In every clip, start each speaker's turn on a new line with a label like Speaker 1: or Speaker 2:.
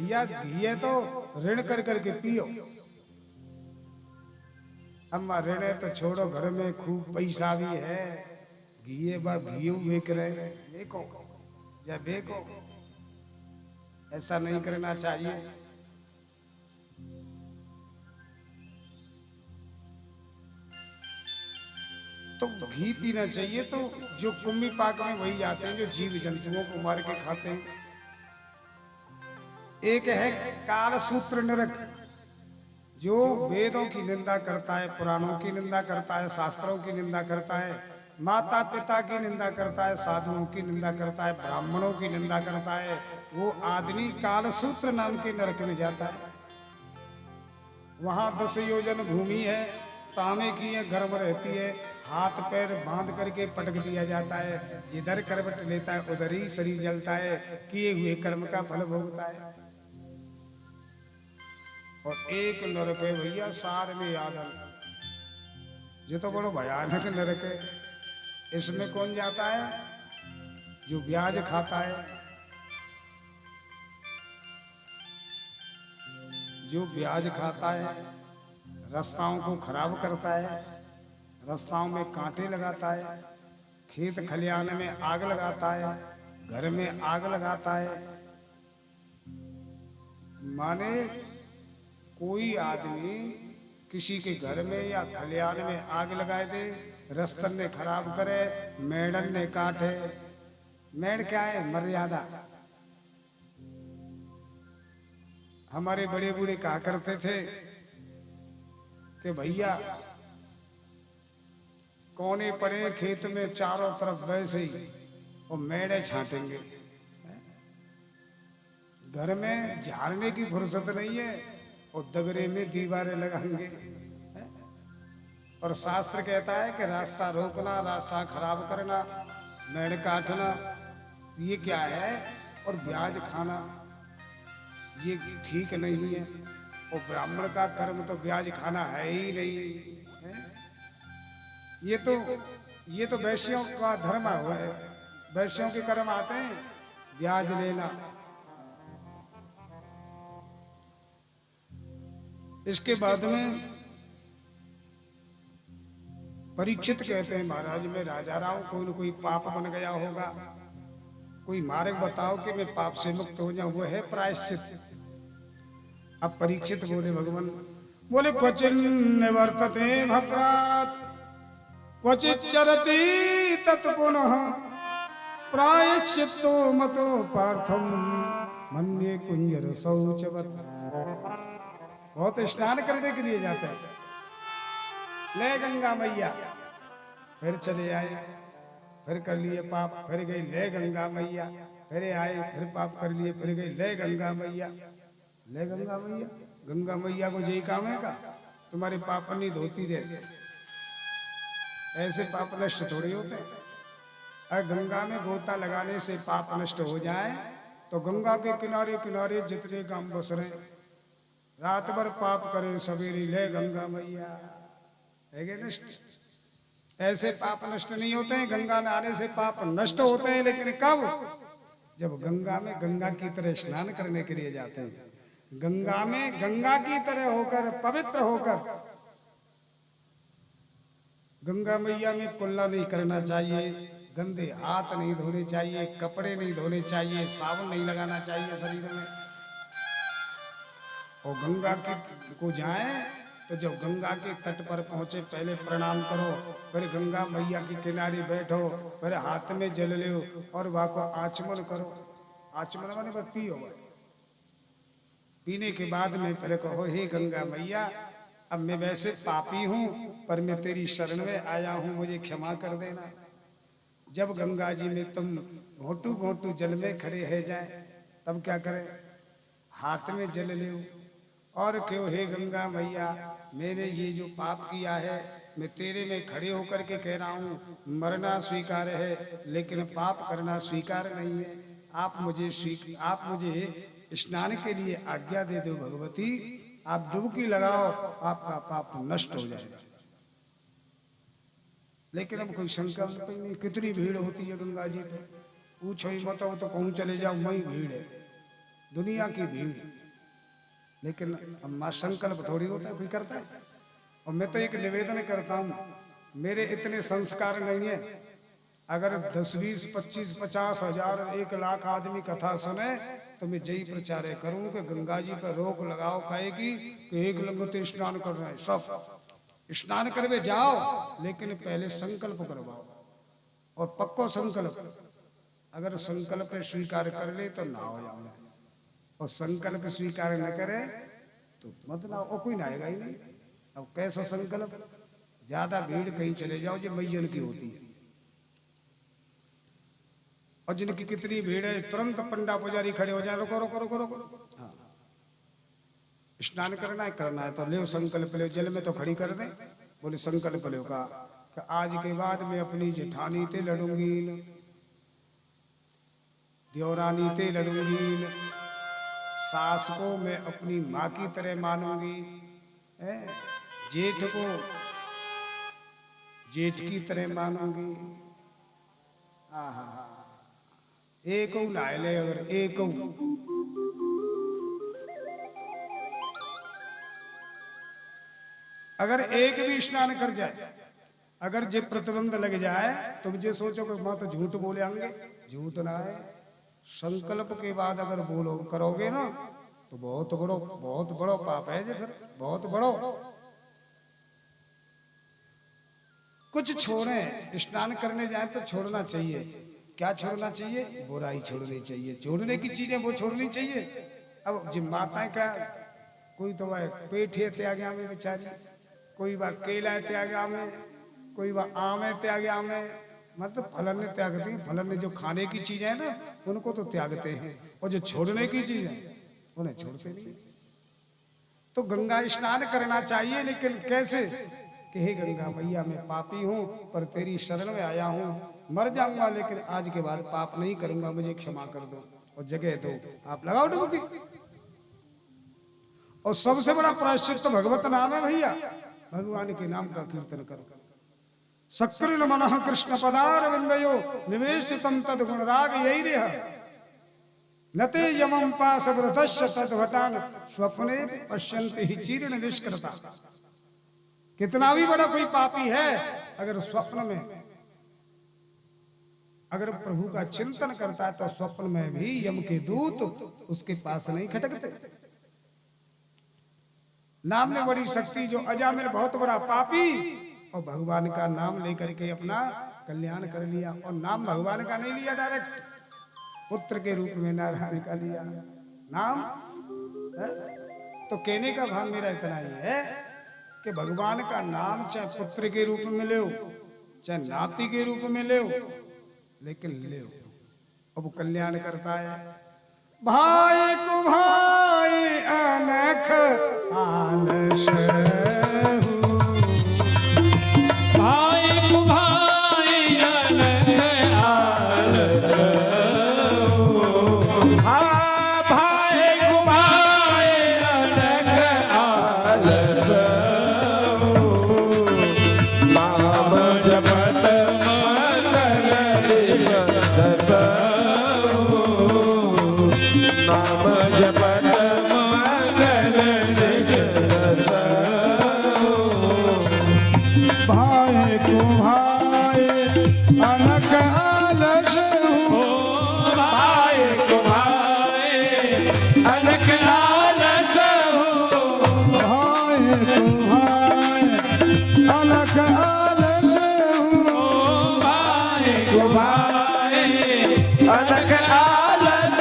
Speaker 1: भैया घी है तो ऋण कर करके पियो। अम्मा ऋण है तो छोड़ो, घर में खूब पैसा भी है, घी बा घी बेच रहे, देखो या देखो, ऐसा नहीं करना चाहिए। तो घी पीना चाहिए। तो जो कुंभी पाक में वही जाते हैं जो जीव जंतुओं को मार के खाते हैं। एक है कालसूत्र नरक, जो वेदों की निंदा करता है, पुराणों की निंदा करता है, शास्त्रों की निंदा करता है, माता पिता की निंदा करता है, साधुओं की निंदा करता है, ब्राह्मणों की निंदा करता है, वो आदमी कालसूत्र नाम के नरक में जाता है। वहां 10 योजन भूमि है, तांबे की है, गर्म रहती है, हाथ पैर बांध करके पटक दिया जाता है, जिधर करवट लेता है उधर ही शरीर जलता है, किए हुए कर्म का फल भोगता है। और एक नरक है भैया सार में यादन, ये तो बड़ो भयानक नरक है। इसमें कौन जाता है? जो ब्याज खाता है, जो ब्याज खाता है, रास्ताओं को खराब करता है, रास्ताओं में कांटे लगाता है, खेत खलियान में आग लगाता है, घर में आग लगाता है। माने कोई आदमी किसी के घर में या खलियान में आग लगाए दे, रस्तन ने खराब करे, मेढन ने काटे। मेढ़ क्या है? मर्यादा। हमारे बड़े बूढ़े कहा करते थे कि भैया कोने पड़े खेत में चारों तरफ वैसे ही और मेढ़े छांटेंगे। घर में झाड़ने की फुर्सत नहीं है और दगरे में दीवारें लगाएंगे। और शास्त्र कहता है कि रास्ता रोकना, रास्ता खराब करना, मेढ़ काटना, ये क्या है? और ब्याज खाना, ये ठीक नहीं है। और ब्राह्मण का कर्म तो ब्याज खाना है ही नहीं है। ये तो वैश्यों का धर्म है, वैश्यों के कर्म आते हैं ब्याज लेना। इसके बाद में परीक्षित कहते हैं, महाराज मैं राजा रहा हूं, कोई न कोई पाप बन गया होगा, कोई मार्ग बताओ कि मैं पाप से मुक्त हो जाऊं, वो है प्रायश्चित। अब परीक्षित बोले भगवान, बोले क्वचिन निवर्तते भद्रात क्वचित चरति तत्पुनः प्रायश्चित्तो मतो पार्थम मन्ये कुंजर शौचवत। बहुत स्नान करने के लिए जाते हैं, ले गंगा मैया, फिर चले आए, फिर कर लिए पाप, फिर गए ले गंगा मैया, फिर आए, फिर पाप कर लिए, फिर गए ले गंगा मैया, ले गंगा मैया। गंगा मैया को यही काम है का तुम्हारे पाप नहीं धोती रहे? ऐसे पाप नष्ट थोड़े होते हैं। अगर गंगा में गोता लगाने से पाप नष्ट हो जाए तो गंगा के किनारे किनारे जितने गांव बस रहे, रात भर पाप करे, सवेरे ले गंगा मैया, है नष्ट। ऐसे पाप नष्ट नहीं होते हैं, गंगा नहाने से पाप नष्ट होते हैं, लेकिन कब? जब गंगा में गंगा की तरह स्नान करने के लिए जाते हैं, गंगा में गंगा की तरह होकर, पवित्र होकर। गंगा मैया में कुल्ला नहीं करना चाहिए, गंदे हाथ नहीं धोने चाहिए, कपड़े नहीं धोने चाहिए, साबुन नहीं लगाना चाहिए शरीर में। और गंगा को जाए तो जब गंगा के तट पर पहुंचे पहले प्रणाम करो, फिर गंगा मैया के किनारे बैठो, फिर हाथ में जल लो और वहां को आचमन करो। आचमन माने बस पियो। पीने के बाद में फिर कहो, हे गंगा मैया, अब मैं वैसे पापी हूं पर मैं तेरी शरण में आया हूं, मुझे क्षमा कर देना। जब गंगा जी में तुम घोटू घोटू जल में खड़े है जाए, तब क्या करें? हाथ में जल ले और क्यों, हे गंगा मैया, मैंने ये जो पाप किया है, मैं तेरे में खड़े होकर के कह रहा हूँ, मरना स्वीकार है लेकिन पाप करना स्वीकार नहीं है। आप मुझे स्नान के लिए आज्ञा दे दो भगवती, आप डुबकी लगाओ, आपका पाप नष्ट हो जाएगा। लेकिन अब कोई संकल्प नहीं, कितनी भीड़ होती है गंगा जी पे, पूछो ही मत, तो कहूँ चले जाओ, वही भीड़ है। दुनिया की भीड़, लेकिन अम्मा संकल्प थोड़ी होता है कोई करता है। और मैं तो एक निवेदन करता हूँ, मेरे इतने संस्कार नहीं है, अगर 10, 20, 25, 50 हजार 1 लाख आदमी कथा सुने तो मैं यही प्रचार करूं कि गंगा जी पर रोक लगाओ, कहेगी कि एक लंगोटे स्नान कर रहे हैं, सब स्नान करवे जाओ, लेकिन पहले संकल्प करवाओ, और पक्को संकल्प। अगर संकल्प स्वीकार कर ले तो ना हो जाओ, और संकल्प स्वीकार न करे तो मत ना, और कोई ना आएगा ही नहीं। अब कैसा संकल्प, ज्यादा भीड़ कहीं चले जाओ जो मैयन की होती है, और जिनकी कितनी भीड़ है तुरंत पंडा पुजारी खड़े हो जाए, रुको रुको रुको रुको, हाँ स्नान करना है तो ले संकल्प ले, जल में तो खड़ी कर दे, बोले संकल्प ले का कि आज के बाद मैं अपनी जेठानी ते लड़ूंगी, देवरानी ते लड़ूंगी, सास को मैं अपनी माँ की तरह मानूंगी, जेठ को जेठ की तरह मानूंगी। एक नहाए ले, अगर एक अगर एक भी स्नान कर जाए, अगर जे प्रतिबंध लग जाए तो मुझे सोचो कि माँ तो झूठ बोले आएंगे, झूठ ना है। संकल्प के बाद अगर बोलो करोगे ना तो बहुत बड़ो पाप है, फिर बहुत बड़ो। कुछ छोड़े, स्नान करने जाए तो छोड़ना चाहिए। क्या छोड़ना चाहिए? बुराई छोड़नी चाहिए, छोड़ने की चीजें वो छोड़नी चाहिए। अब जिन माताएं का, कोई तो वह पेठे त्याग्या में बेचारी, कोई वह केला त्याग्या में, कोई वह आमे त्याग्या में, मतलब फलन ने त्यागती है। फलन ने जो खाने की चीजें है ना उनको तो त्यागते हैं, और जो छोड़ने की चीजें उन्हें छोड़ते नहीं। तो गंगा स्नान करना चाहिए, लेकिन कैसे कि हे गंगा मैया मैं पापी हूँ पर तेरी शरण में आया हूँ, मर जाऊंगा लेकिन आज के बाद पाप नहीं करूंगा, मुझे क्षमा कर दो और जगह दो। आप लगाओ डुबकी। और सबसे बड़ा प्रायश्चित तो भगवत नाम है भैया, भगवान के नाम का कीर्तन करो। सक्रिय मनः कृष्ण पदार विंदयो निवेशितम तद गुणराग यही रहा नते यमं पास व्रतस्य तद्भटान स्वप्ने पश्यन्ति ही चीर्ण निष्कृता। कितना भी बड़ा कोई पापी है, अगर स्वप्न में अगर प्रभु का चिंतन करता है तो स्वप्न में भी यम के दूत उसके पास नहीं खटकते। नाम में बड़ी शक्ति, जो अजामिल बहुत बड़ा पापी और भगवान का नाम लेकर के अपना कल्याण कर लिया। और नाम भगवान का नहीं लिया, डायरेक्ट पुत्र के रूप में नारायण का लिया नाम है? तो कहने का भाव मेरा इतना ही है कि भगवान का नाम चाहे पुत्र के रूप में ले, चाहे नाती के रूप में ले, लेकिन ले, अब कल्याण करता है। भाई को भाई अनख आलस, भाई को भाई अनख आलस, भाई को भाई अनख आलस, नाम जपत नाम जपत मंगल दिस भाई को भाई अनख आलस, भाई को भाई अनख आलस, भाई को भाई अनख आलस, भाई को भाई अनख आलस,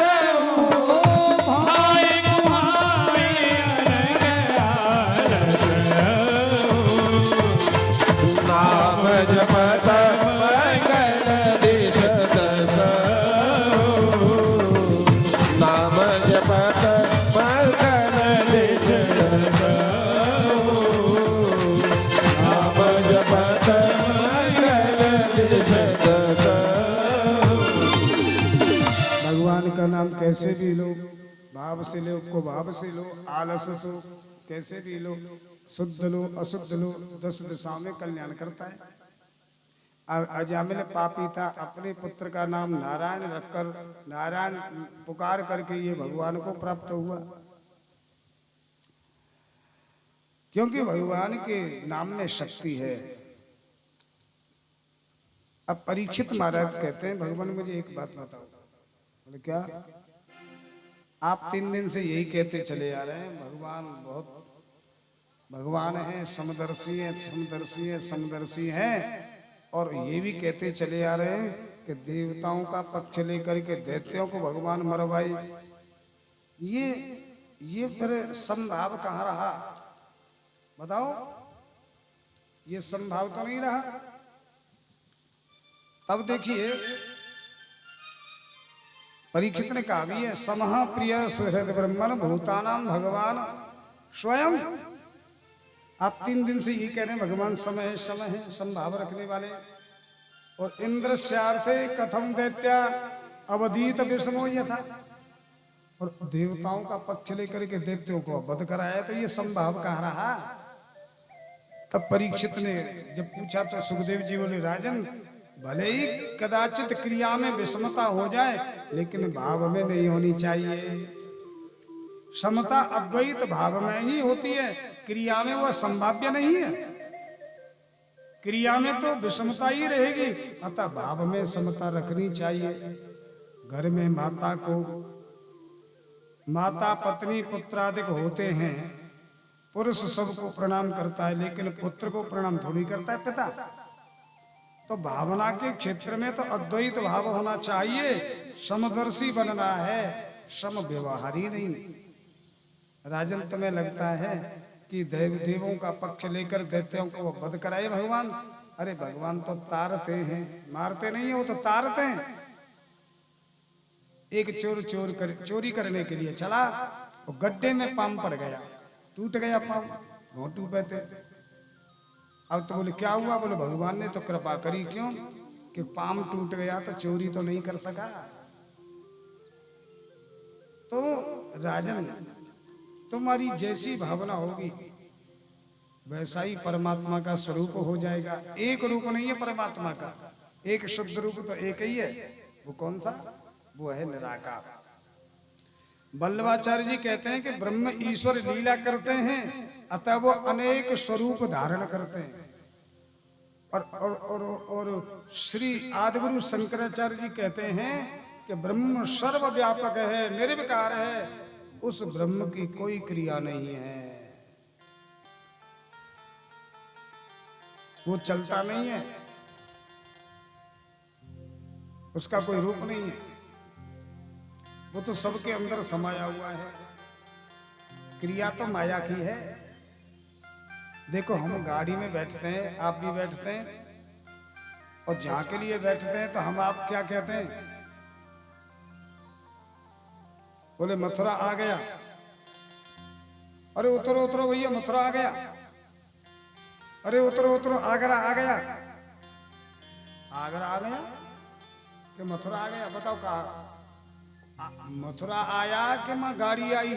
Speaker 1: भाई को भाई अनख आलस, नाम जपत मंगल दिस दस, नाम जपत मंगल दिस दस, नाम जपत मंगल दिस दस। भगवान का नाम कैसे भी लो, भाव से लो, को भाव से लो, आलस से कैसे भी लो, शुद्ध लो अशुद्ध लो, 10 दिशाओं में कल्याण करता है। अजामिल पापी था, अपने पुत्र का नाम नारायण रखकर नारायण पुकार करके ये भगवान को प्राप्त हुआ, क्योंकि भगवान के नाम में शक्ति है। अब परीक्षित महाराज कहते हैं, भगवान मुझे एक बात बताओ। बोले क्या? आप 3 दिन से यही कहते चले आ रहे हैं भगवान बहुत भगवान है, समदर्शी है, समदर्शी है, समदर्शी है, और ये भी कहते चले आ रहे हैं कि देवताओं का पक्ष लेकर के दैत्यों को भगवान मरवाई। ये फिर संभाव कहाँ रहा? बताओ, ये संभाव तो नहीं रहा। तब देखिए परीक्षित ने कहा भी है, समहा प्रिय सुहृद ब्रह्मन भूतानाम भगवान स्वयं। आप 3 दिन से ये कह रहे हैं भगवान समय है, समय है, संभाव रखने वाले। और इंद्रस्यार्थे कथम दैत्या अवधीत विषमो यथा, और देवताओं का पक्ष लेकर के दैत्यों को वध कराया, तो ये संभाव कहाँ रहा? तब परीक्षित ने जब पूछा तो सुखदेव जी बोले, राजन भले ही कदाचित क्रिया में विषमता हो जाए, लेकिन भाव में नहीं होनी चाहिए। समता अद्वैत भाव में ही होती है, क्रिया में वह संभाव्य नहीं है। क्रिया में तो विषमता ही रहेगी, अतः भाव में समता रखनी चाहिए। घर में माता पत्नी पुत्रादिक होते हैं, पुरुष सबको प्रणाम करता है, लेकिन पुत्र को प्रणाम थोड़ी करता है पिता। तो भावना के क्षेत्र में तो अद्वैत भाव होना चाहिए, समदर्शी बनना है, सम व्यवहारी नहीं। राजन तुम्हें लगता है कि देवों का पक्ष लेकर दैत्यों को वध कराए भगवान? अरे भगवान तो तारते हैं, मारते नहीं है, वो तो तारते हैं। एक चोर चोरी करने के लिए चला, और गड्ढे में पाम पड़ गया, टूट गया पाम, घोंटू पे थे। अब तो बोले क्या हुआ? बोले भगवान ने तो कृपा करी, क्यों कि पाम टूट गया तो चोरी तो नहीं कर सका। तो राजन तुम्हारी जैसी भावना होगी वैसा ही परमात्मा का स्वरूप हो जाएगा। एक रूप नहीं है परमात्मा का, एक शुद्ध रूप तो एक ही है। वो कौन सा? वो है निराकार। वल्लभाचार्य जी कहते हैं कि ब्रह्म ईश्वर लीला करते हैं, अतः वो अनेक स्वरूप धारण करते हैं। और श्री आदिगुरु शंकराचार्य जी कहते हैं कि ब्रह्म सर्वव्यापक है, निर्विकार है, उस ब्रह्म की कोई क्रिया नहीं है, वो चलता नहीं है, उसका कोई रूप नहीं है, वो तो सबके अंदर समाया हुआ है। क्रिया तो माया की है। देखो हम गाड़ी में बैठते हैं, आप भी बैठते हैं, और जहां के लिए बैठते हैं तो हम आप क्या कहते हैं? बोले मथुरा आ गया। अरे उतरो उतरो भैया, मथुरा आ गया। अरे उतरो उतरो, आगरा आ गया। आगरा आ गया कि मथुरा आ गया? बताओ कहा मथुरा आया कि मां गाड़ी आई?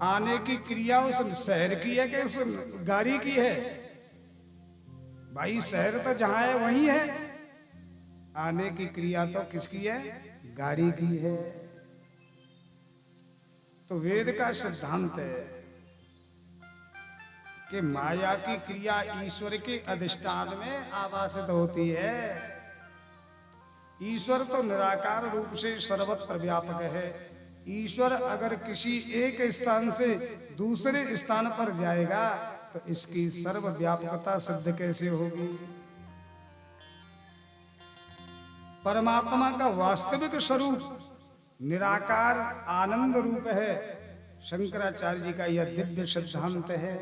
Speaker 1: आने की क्रिया उस शहर की है कि उस गाड़ी की है? भाई शहर तो जहां है वही है, आने की क्रिया तो किसकी है? गाड़ी की है। तो वेद का सिद्धांत है कि माया की क्रिया ईश्वर के अधिष्ठान में आवासित होती है। ईश्वर तो निराकार रूप से सर्वत्र व्यापक है। ईश्वर अगर किसी एक स्थान से दूसरे स्थान पर जाएगा तो इसकी सर्वव्यापकता सिद्ध कैसे होगी? परमात्मा का वास्तविक स्वरूप निराकार आनंद रूप है। शंकराचार्य जी का यह दिव्य सिद्धांत है।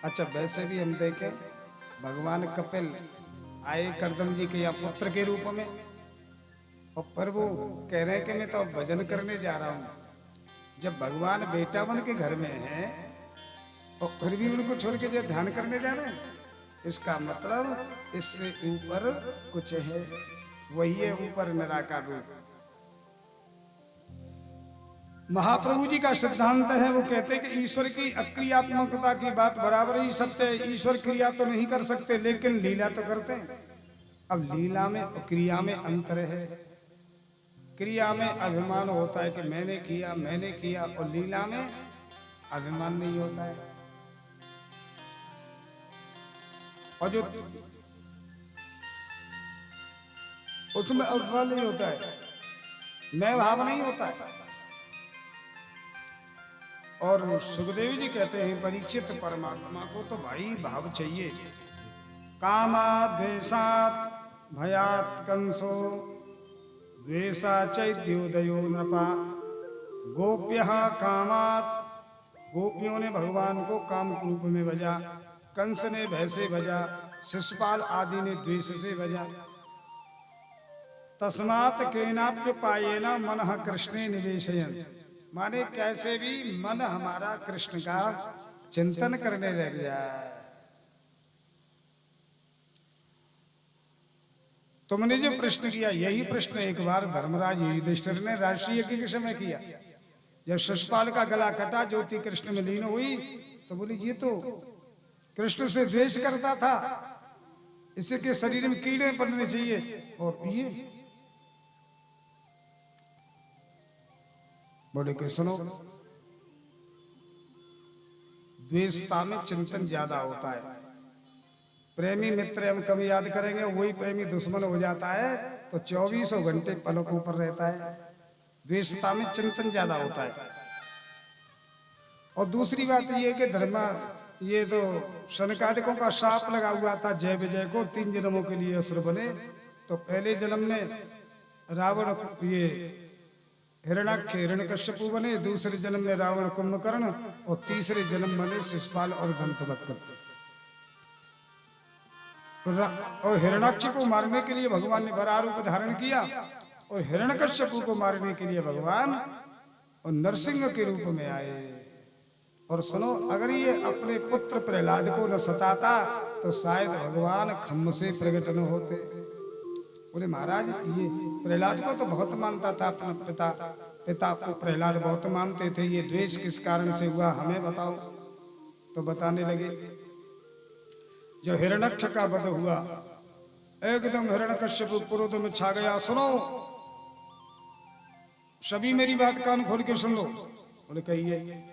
Speaker 1: अच्छा, वैसे भी हम देखें, भगवान कपिल आए करदम जी के या पुत्र के रूप में, और पर वो कह रहे हैं कि मैं तो भजन करने जा रहा हूं। जब भगवान बेटा बन के घर में है और फिर भी उनको छोड़ के जो ध्यान करने जा रहे हैं, इसका मतलब इससे ऊपर कुछ है, वही है ऊपर निराकार रूप। महाप्रभु जी का सिद्धांत है, वो कहते हैं कि ईश्वर की अक्रियात्मकता की बात बराबर ही सत्य है। ईश्वर क्रिया तो नहीं कर सकते, लेकिन लीला तो करते हैं। अब लीला में और क्रिया में अंतर है। क्रिया में अभिमान होता है कि मैंने किया, और लीला में अभिमान नहीं होता है। और जो उसमें अभिमान नहीं होता है, मैं भाव नहीं होता है। और सुखदेव जी कहते हैं परीक्षित परमात्मा को तो भाई भाव चाहिए। कामाद्वेषात् भयात् कंसो द्वेषा चैद्योदयो नृपा गोप्यः कामात्, गोपियों ने भगवान को काम रूप में भजा, कंस ने भय से भजा, शिशुपाल आदि ने द्वेष से भजा। तस्मात् केनाप्य पायेन मनः कृष्णे निवेशयन्, माने कैसे भी मन हमारा कृष्ण का चिंतन करने लग जाए। तुमने जो प्रश्न किया, यही प्रश्न एक बार धर्मराज युधिष्ठिर ने राष्ट्रीय यज्ञ के समय किया। जब शिशुपाल का गला कटा, ज्योति कृष्ण में लीन हुई, तो बोली ये तो कृष्ण से द्वेष करता था, इसके शरीर में कीड़े पड़ने चाहिए। और ये बोले कि सुनो, द्वेषता में चिंतन ज्यादा होता है। प्रेमी मित्र हम कभी याद करेंगे, वही प्रेमी दुश्मन हो जाता है, तो 24 घंटे पलकों पर रहता है। द्वेषता में चिंतन ज्यादा होता है। और दूसरी बात ये कि ये तो शनकादिकों का शाप लगा हुआ था जय विजय को, 3 जन्मों के लिए असुर बने। तो पहले जन्म में रावण ये हिरणाक्ष हिरण्यकश्यपु बने, दूसरे जन्म में रावण कुंभकर्ण, और तीसरे जन्म बने शिशुपाल और दंतवक्र। और हिरणाक्ष को मारने के लिए भगवान ने वराह रूप धारण किया, और हिरण्यकश्यपु को मारने के लिए भगवान और नरसिंह के रूप में आए। और सुनो, अगर ये अपने पुत्र प्रहलाद को न सताता तो शायद भगवान खम्भ से प्रकट न होते। बोले महाराज, ये प्रहलाद को तो बहुत मानता था अपना पिता को प्रहलाद बहुत मानते थे, ये द्वेष किस कारण से हुआ हमें बताओ। तो बताने लगे, जो हिरण्यक्ष का वध हुआ, एकदम हिरण्यकश्यप क्रोध में छा गया। सुनो सभी, मेरी बात कान खोल के सुन लो। बोले कहिए।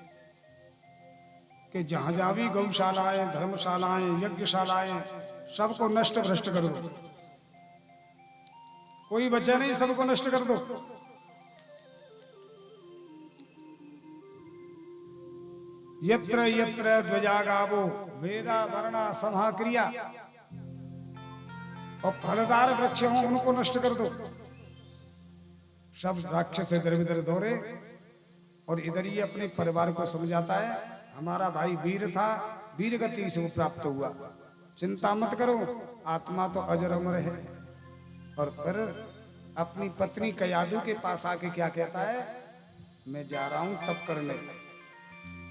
Speaker 1: कि जहां जहां भी गौशालाएं, धर्मशालाएं, यज्ञशालाएं, सबको नष्ट भ्रष्ट कर दो, कोई बचा नहीं, सबको नष्ट कर दो। यत्र यत्र ध्वजागावो वेदा वर्णा सभा क्रिया, और फलदार वृक्ष हों उनको नष्ट कर दो। सब राक्षस इधर उधर दौड़े, और इधर ही अपने परिवार को समझाता है, हमारा भाई वीर था, वीर गति से वो प्राप्त हुआ, चिंता मत करो, आत्मा तो अजर अमर है। और फिर अपनी पत्नी कयादू के पास आके क्या कहता है, मैं जा रहा हूं तप करने,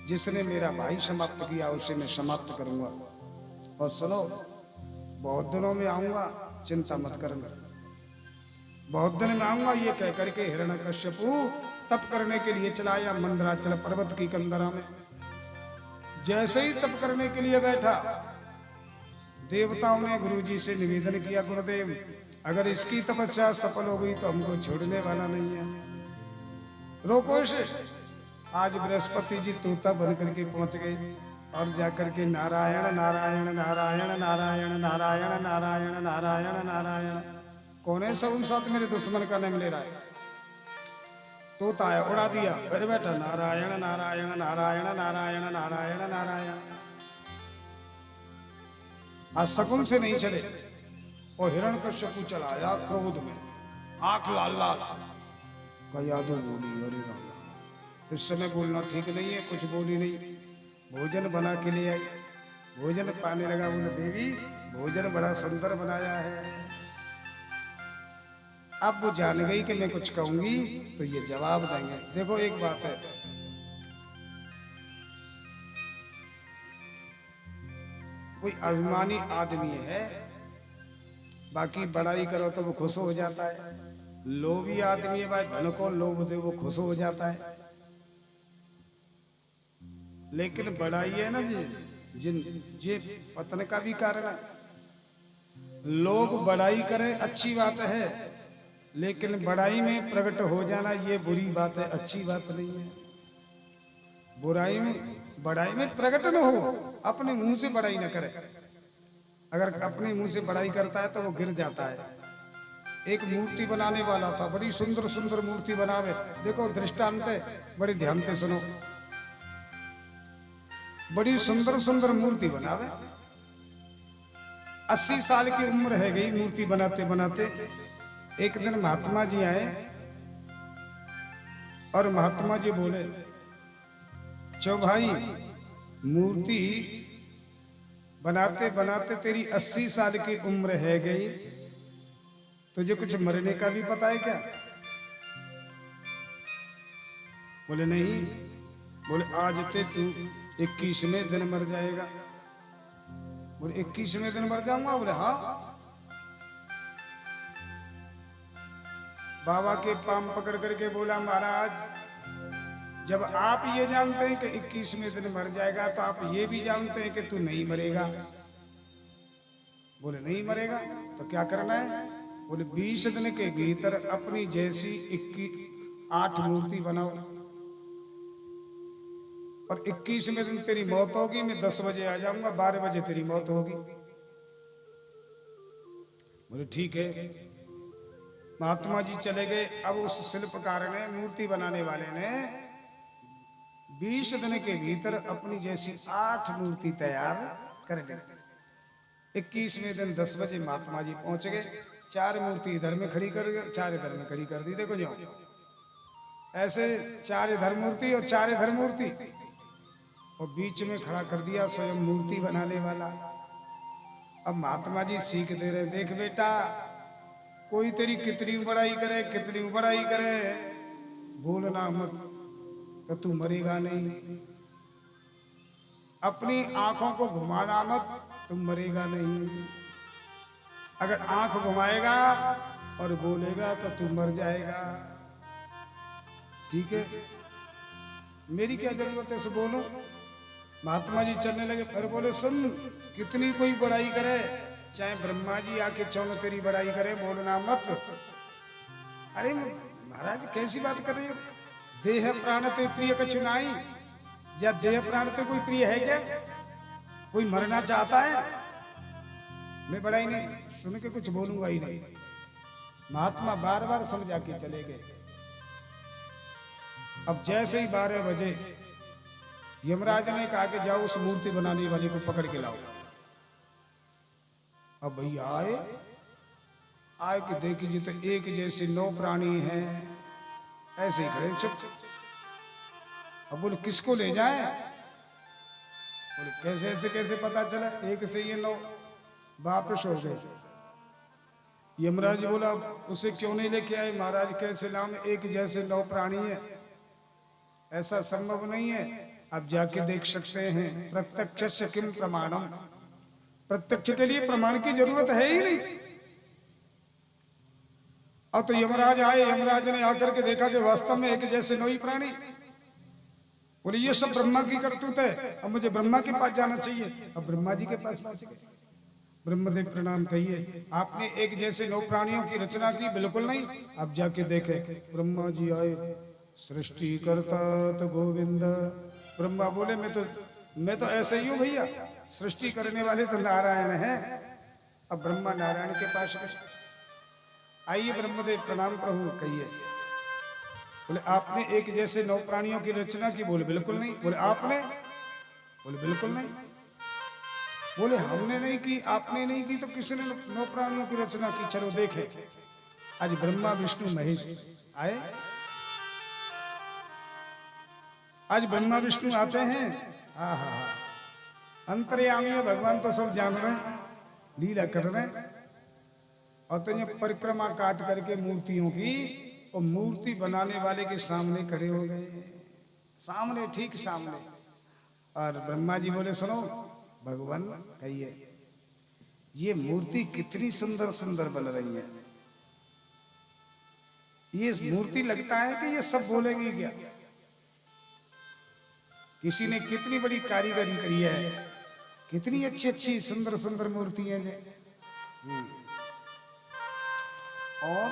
Speaker 1: जिसने मेरा भाई समाप्त किया उसे मैं समाप्त करूंगा। और सुनो, बहुत दिनों में आऊंगा, चिंता मत करना, बहुत दिन में आऊंगा। ये कह करके हिरण्यकश्यपु तप करने के लिए चला आया मंदराचल पर्वत की कंदरा में। जैसे ही तप करने के लिए बैठा, देवताओं ने गुरुजी से निवेदन किया, गुरुदेव अगर इसकी तपस्या सफल हो गई तो हमको छोड़ने वाला नहीं है, रोको इसे। आज बृहस्पति जी तोता बन करके पहुंच गए, और जाकर के नारायण नारायण नारायण नारायण नारायण नारायण नारायण नारायण, कौन है सब साथ मेरे दुश्मन का नाम ले रहा है। तोता है, उड़ा दिया, फिर बैठा नारायण नारायण नारायण नारायण नारायण नारायण। आज शकुन से नहीं चले, और हिरण्यकश्यपु चला आया क्रोध में, आंख लाल लाल। कयादू बोली, अरे राम, इस समय बोलना ठीक नहीं है। कुछ बोली नहीं, भोजन बना के ले आई, भोजन पाने लगा। बोले देवी भोजन बड़ा सुंदर बनाया है। अब वो जान गई कि मैं कुछ कहूंगी तो ये जवाब देंगे। देखो एक बात है, कोई अभिमानी आदमी है, बाकी बड़ाई करो तो वो खुश हो जाता है। लोभी आदमी है भाई, धन को लोभ दे वो खुश हो जाता है। लेकिन बड़ाई है ना जी, जिन जे पतन का भी कारण है। लोग बड़ाई करें अच्छी बात है, लेकिन बड़ाई में प्रकट हो जाना ये बुरी बात है, अच्छी बात नहीं है। बुराई में बड़ाई में प्रकट न हो, अपने मुंह से बड़ाई न करे। अगर अपने मुंह से बड़ाई करता है तो वो गिर जाता है। एक मूर्ति बनाने वाला था, बड़ी सुंदर सुंदर मूर्ति बनावे। देखो दृष्टांत है, बड़ी ध्यान से सुनो। बड़ी सुंदर सुंदर मूर्ति बनावे, 80 साल की उम्र है गई मूर्ति बनाते बनाते। एक दिन महात्मा जी आए और महात्मा जी बोले, चो भाई मूर्ति बनाते बनाते तेरी 80 साल की उम्र है गई, तुझे कुछ मरने का भी पता है क्या? बोले नहीं। बोले आज ते तू 21वें दिन मर जाएगा। बोले 21वें दिन मर जाऊंगा? बोले हाँ। बाबा के पाम पकड़ करके बोला, महाराज जब आप ये जानते हैं कि 21वें दिन मर जाएगा, तो आप ये भी जानते हैं कि तू नहीं मरेगा। बोले नहीं मरेगा तो क्या करना है? बोले 20 दिन के भीतर अपनी जैसी 8 मूर्ति बनाओ, और 21वें दिन तेरी मौत होगी। मैं 10 बजे आ जाऊंगा, 12 बजे तेरी मौत होगी। बोले ठीक है। महात्मा जी चले गए। अब उस शिल्पकार ने, मूर्ति बनाने वाले ने 20 दिन के भीतर अपनी जैसी 8 मूर्ति तैयार कर ली। 21वें दिन 10 बजे महात्मा जी पहुंच गए। 4 मूर्ति इधर में खड़ी कर, 4 इधर में खड़ी कर दी। देखो जो ऐसे 4 इधर मूर्ति और 4 इधर मूर्ति, और बीच में खड़ा कर दिया स्वयं मूर्ति बनाने वाला। अब महात्मा जी सीख दे रहे, देख बेटा, कोई तेरी कितनी बड़ाई करे, कितनी बड़ाई करे, बोलना मत, तो तू मरेगा नहीं। अपनी आंखों को घुमाना मत, तुम मरेगा नहीं। अगर आंख घुमाएगा और बोलेगा तो तू मर जाएगा। ठीक है, मेरी क्या जरूरत है से बोलो। महात्मा जी चलने लगे, फिर बोले सुन, कितनी कोई बड़ाई करे, चाहे ब्रह्मा जी आके चौन तेरी बड़ाई करे, बोलना मत। अरे महाराज कैसी बात कर रहे हो? देह प्राण ते प्रिय कछु नाई। या देह प्राण ते कोई प्रिय है क्या? कोई मरना चाहता है? मैं बड़ाई नहीं सुन के कुछ बोलूंगा ही नहीं। महात्मा बार बार समझा के चले गए। अब जैसे ही 12 बजे यमराज ने कहा कि जाओ उस मूर्ति बनाने वाले को पकड़ के लाओ। अब भैया आए कि देखिए तो एक जैसे 9 प्राणी हैं, ऐसे ही खड़े चुप। अब बोले किसको ले जाए? बोले कैसे ऐसे कैसे पता चला? एक से ये 9 वापस हो गए। यमराज बोला उसे क्यों नहीं लेके आए? महाराज कैसे नाम एक जैसे 9 प्राणी है, ऐसा संभव नहीं है। आप जाके देख सकते हैं। प्रत्यक्ष किम प्रमाणम, प्रत्यक्ष के लिए प्रमाण की जरूरत है ही नहीं। अब तो यमराज आए, यमराज ने आकर के देखा कि वास्तव में एक जैसे 9 प्राणी। बोले ये सब ब्रह्मा की करतूत है, अब मुझे ब्रह्मा के पास जाना चाहिए। अब ब्रह्मा जी के पास पहुंच गए। ब्रह्मदेव प्रणाम कहिए, आपने एक जैसे 9 प्राणियों की रचना की? बिल्कुल नहीं। अब जाके देखे, ब्रह्मा जी आए, सृष्टि करता तो गोविंद। ब्रह्मा बोले मैं तो ऐसे ही हूं भैया, सृष्टि करने वाले तो नारायण हैं। अब ब्रह्मा नारायण के पास गए। आइए ब्रह्मदेव प्रणाम प्रभु कहिए। बोले आपने एक जैसे 9 प्राणियों की रचना की? बोले बिल्कुल नहीं। बोले आपने? बोले बिल्कुल नहीं। बोले हमने नहीं की, आपने नहीं की, तो किसने 9 प्राणियों की रचना की? चलो देखे। आज ब्रह्मा विष्णु महेश आए। आज ब्रह्मा विष्णु आते हैं। हाँ हाँ हाँ, अंतर्यामी है भगवान, तो सब जान रहे हैं, लीला कर रहे हैं। और तो ये परिक्रमा काट करके मूर्तियों की, और मूर्ति बनाने वाले के सामने खड़े हो गए। सामने, ठीक सामने। और ब्रह्मा जी बोले सुनो भगवान कहिए, ये मूर्ति कितनी सुंदर सुंदर बन रही है। ये मूर्ति लगता है कि ये सब बोलेगी क्या? किसी ने कितनी बड़ी कारीगरी करी है, कितनी अच्छी अच्छी सुंदर सुंदर मूर्तियां हैं। और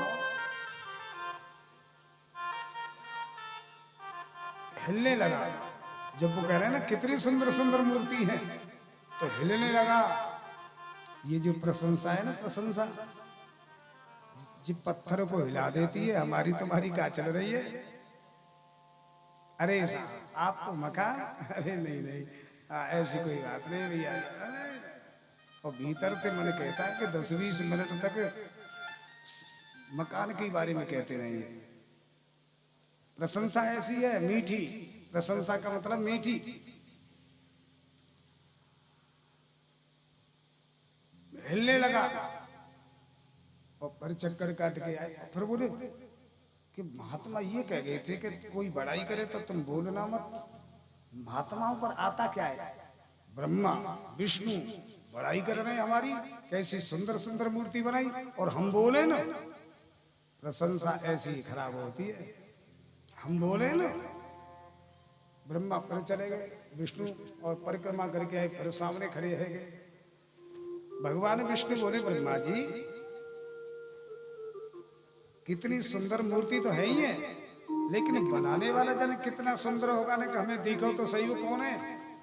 Speaker 1: हिलने लगा जब वो कह रहे हैं ना कितनी सुंदर सुंदर मूर्ति है, तो हिलने लगा। ये जो प्रशंसा है ना, प्रशंसा जिस पत्थर को हिला देती है, हमारी तुम्हारी क्या चल रही है। अरे साहब आपको मकान, अरे नहीं नहीं ऐसी कोई बात नहीं भैया। अरे और भीतर से मैंने कहता है कि 10-20 मिनट तक मकान के बारे में कहते रहिए। प्रशंसा ऐसी है मीठी, प्रशंसा का मतलब मीठी। हिलने लगा और पर चक्कर काट के आए। फिर बोले कि महात्मा ये कह गए थे कि कोई बड़ाई करे तो तुम बोलना मत। महात्माओं पर आता क्या है, ब्रह्मा विष्णु बड़ाई कर रहे हैं हमारी, कैसी सुंदर सुंदर मूर्ति बनाई, और हम बोले ना। प्रशंसा ऐसी ही खराब होती है, हम बोले ना। ब्रह्मा पर चले गए, विष्णु और परिक्रमा करके आए, फिर सामने खड़े है गए। भगवान विष्णु बोले ब्रह्मा जी कितनी सुंदर मूर्ति तो है ही है, लेकिन बनाने वाला जन कितना सुंदर होगा ना, कि हमें देखो तो सही वो कौन है।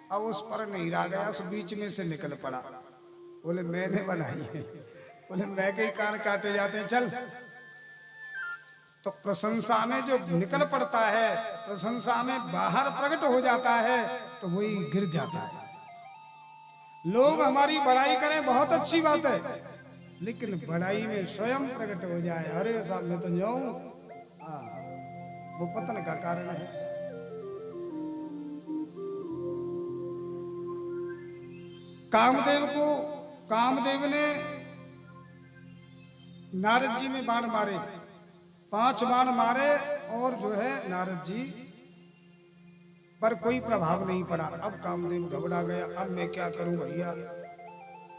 Speaker 1: अब उस पर नहीं रह गया, उस बीच में से निकल पड़ा। बोले मैंने बनाई है। बोले मैं के कान काटे जाते हैं, चल। तो प्रशंसा में जो निकल पड़ता है, प्रशंसा में बाहर प्रकट हो जाता है, तो वही गिर जाता है। लोग हमारी बड़ाई करें बहुत अच्छी बात है, लेकिन बड़ाई में स्वयं प्रकट हो जाए, अरे साहब मैं तो जाऊं, वो पतन का कारण है। कामदेव ने नारद जी में बाण मारे, 5 बाण मारे, और जो है नारद जी पर कोई प्रभाव नहीं पड़ा। अब कामदेव घबरा गया, अब मैं क्या करूं भैया,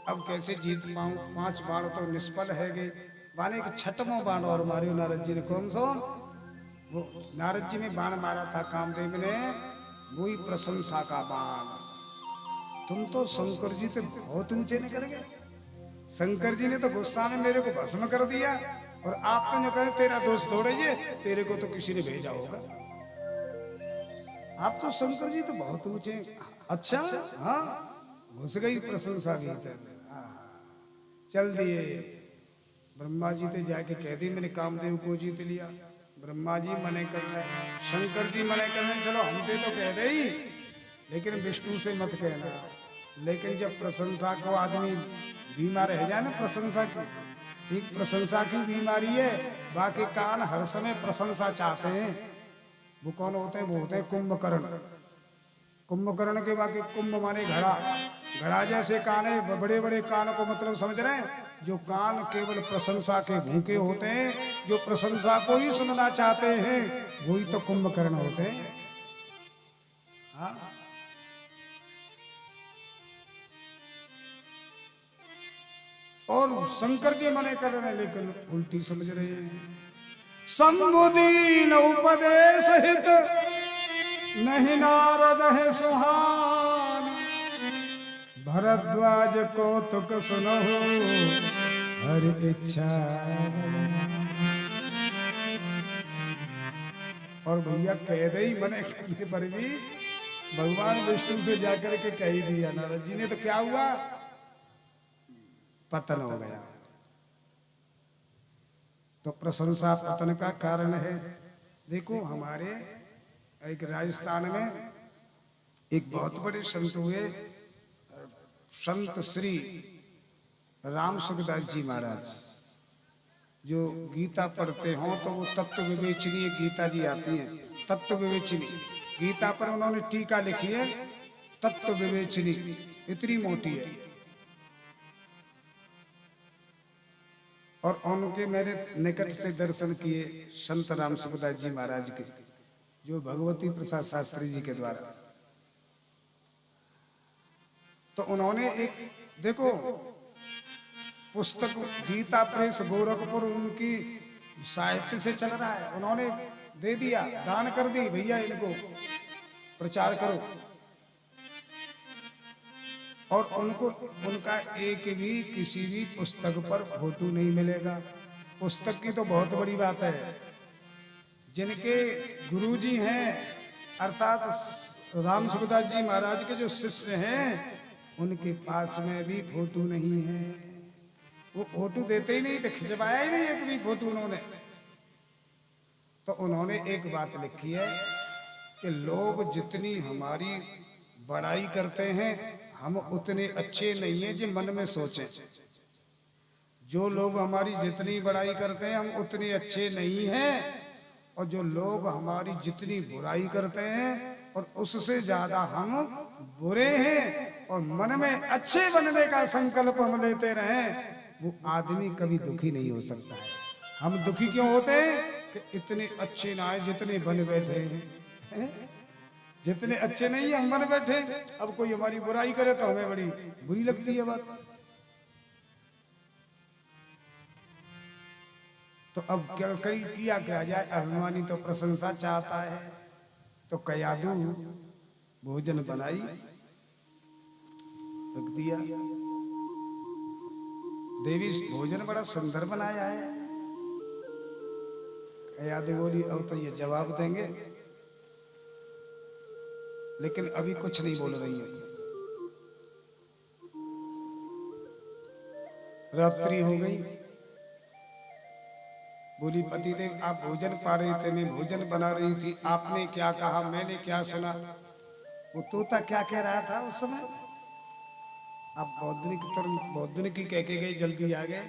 Speaker 1: अब कैसे जीत पाऊं, 5 बाण तो निष्फल है गए। बाने के 6वां बाण और मारे नारद जी ने। कौन सा? वो नारद जी ने बाण मारा था कामदेव ने, वही प्रशंसा का बाण। तुम तो शंकर जी तो बहुत ऊंचे निकल गए। शंकर जी ने तो गुस्सा में मेरे को भस्म कर दिया, और आप तो जो करें तेरा दोस्त थोड़े ये, तेरे को तो किसी ने भेजा होगा। आप तो शंकर जी तो बहुत ऊंचे। अच्छा हाँ, घुस गई प्रशंसा भीतर। चल दिए ब्रह्मा जी तो जाके कह दी मैंने कामदेव को जीत लिया। ब्रह्मा जी मने कर रहे, शंकर जी मने कर रहे, चलो हम तो कह दे ही, लेकिन विष्णु से मत कहना। लेकिन जब प्रशंसा को आदमी बीमार रह जाए ना, प्रशंसा की, एक प्रशंसा की बीमारी है। बाकी कान हर समय प्रशंसा चाहते हैं। वो कौन होते हैं? वो होते हैं कुंभकर्ण। कुंभकर्ण के बाकी कुंभ माने घड़ा, घड़ा जैसे कान है, बड़े बड़े कान को मतलब समझ रहे हैं, जो कान केवल प्रशंसा के भूखे होते हैं, जो प्रशंसा को ही सुनना चाहते हैं, वही तो कुंभकर्ण होते हैं। हाँ, और शंकर जी मने कर रहे हैं, लेकिन उल्टी समझ रहे हैं। संबुदीन उपदेश हित नहीं नारद है सुहान, भरद्वाज कौतुक सुनहु हर इच्छा। और भैया कह दे ही मने करने पर भी भगवान विष्णु से जाकर के कह ही दिया नारद जी ने, तो क्या हुआ? पतन हो गया। तो प्रशंसा पतन का कारण है। देखो हमारे एक राजस्थान में एक बहुत बड़े संत हुए, संत श्री राम सुखदास जी महाराज, जो गीता पढ़ते हो तो वो तत्व विवेचनी गीता जी आती है। तत्व विवेचनी गीता पर उन्होंने टीका लिखी है, तत्व विवेचनी, इतनी मोटी है। और उनके मेरे निकट से दर्शन किए संत राम सुखदास जी महाराज के, जो भगवती प्रसाद शास्त्री जी के द्वारा। तो उन्होंने एक देखो पुस्तक गीता प्रेस गोरखपुर उनकी साहित्य से चल रहा है, उन्होंने दे दिया, दान कर दी, भैया इनको प्रचार करो। और उनको उनका एक भी किसी भी पुस्तक पर फोटो नहीं मिलेगा। पुस्तक की तो बहुत बड़ी बात है। जिनके गुरुजी हैं अर्थात राम सुखदास जी महाराज के जो शिष्य हैं, उनके पास में भी फोटो नहीं है। वो फोटो देते ही नहीं थे, खिंचवाया ही नहीं एक भी फोटो उन्होंने। तो उन्होंने एक बात लिखी है कि लोग जितनी हमारी बड़ाई करते हैं, हम उतने अच्छे नहीं हैं जो मन में सोचें। जो लोग हमारी जितनी बड़ाई करते हैं, हम उतने अच्छे नहीं हैं, और जो लोग हमारी जितनी बुराई करते हैं और उससे ज्यादा हम बुरे हैं, और मन में अच्छे बनने का संकल्प हम लेते रहें, वो आदमी कभी दुखी नहीं हो सकता है। हम दुखी क्यों होते हैं कि इतने अच्छे ना है जितने बन बैठे हैं। जितने अच्छे नहीं हम बन बैठे। अब कोई हमारी बुराई करे तो हमें बड़ी बुरी लगती है बात। तो अब क्या किया क्या जाए। अभिमानी तो प्रशंसा चाहता है, तो कयादू भोजन बनाई रख दिया। देवी भोजन बड़ा सुंदर बनाया है। कयादू बोली अब तो ये जवाब देंगे, लेकिन अभी कुछ नहीं बोल रही है। रात्रि हो गई। बोली पतिदेव आप भोजन पा रहे थे, मैं भोजन बना रही थी, आपने क्या कहा, मैंने क्या सुना। वो तोता क्या कह रहा था उस समय। आप बौद्धनिक की कह के गई, जल्दी आ गए।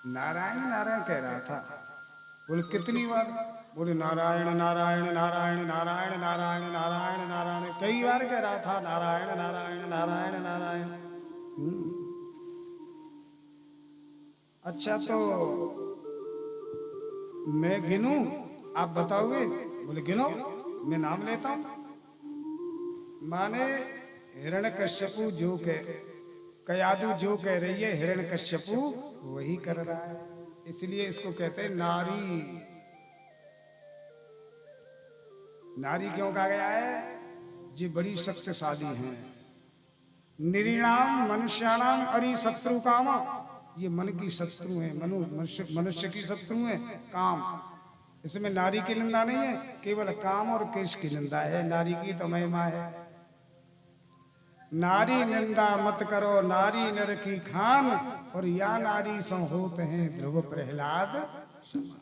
Speaker 1: नारायण नारायण कह रहा था। बोले कितनी बार। बोले नारायण नारायण नारायण नारायण नारायण नारायण नारायण, कई बार कह रहा था नारायण नारायण नारायण नारायण। अच्छा तो मैं गिनूं, आप बताओगे। बोले गिनो, मैं नाम लेता हूं। माने हिरण्यकश्यपु जो कयादू जो कह रही है, हिरण्यकश्यपु वही कर रहा है। इसलिए इसको कहते हैं नारी। नारी क्यों कहा गया है। जी बड़ी शक्तिशाली हैं। निरीणाम मनुष्याणाम अरि शत्रु कामा, ये मन की शत्रु है। मनुष्य की शत्रु है काम। इसमें नारी की निंदा नहीं है, केवल काम और केश की निंदा है। नारी की तो महिमा है। नारी निंदा मत करो, नारी नर की खान, और या नारी सो होते हैं ध्रुव प्रहलाद समान।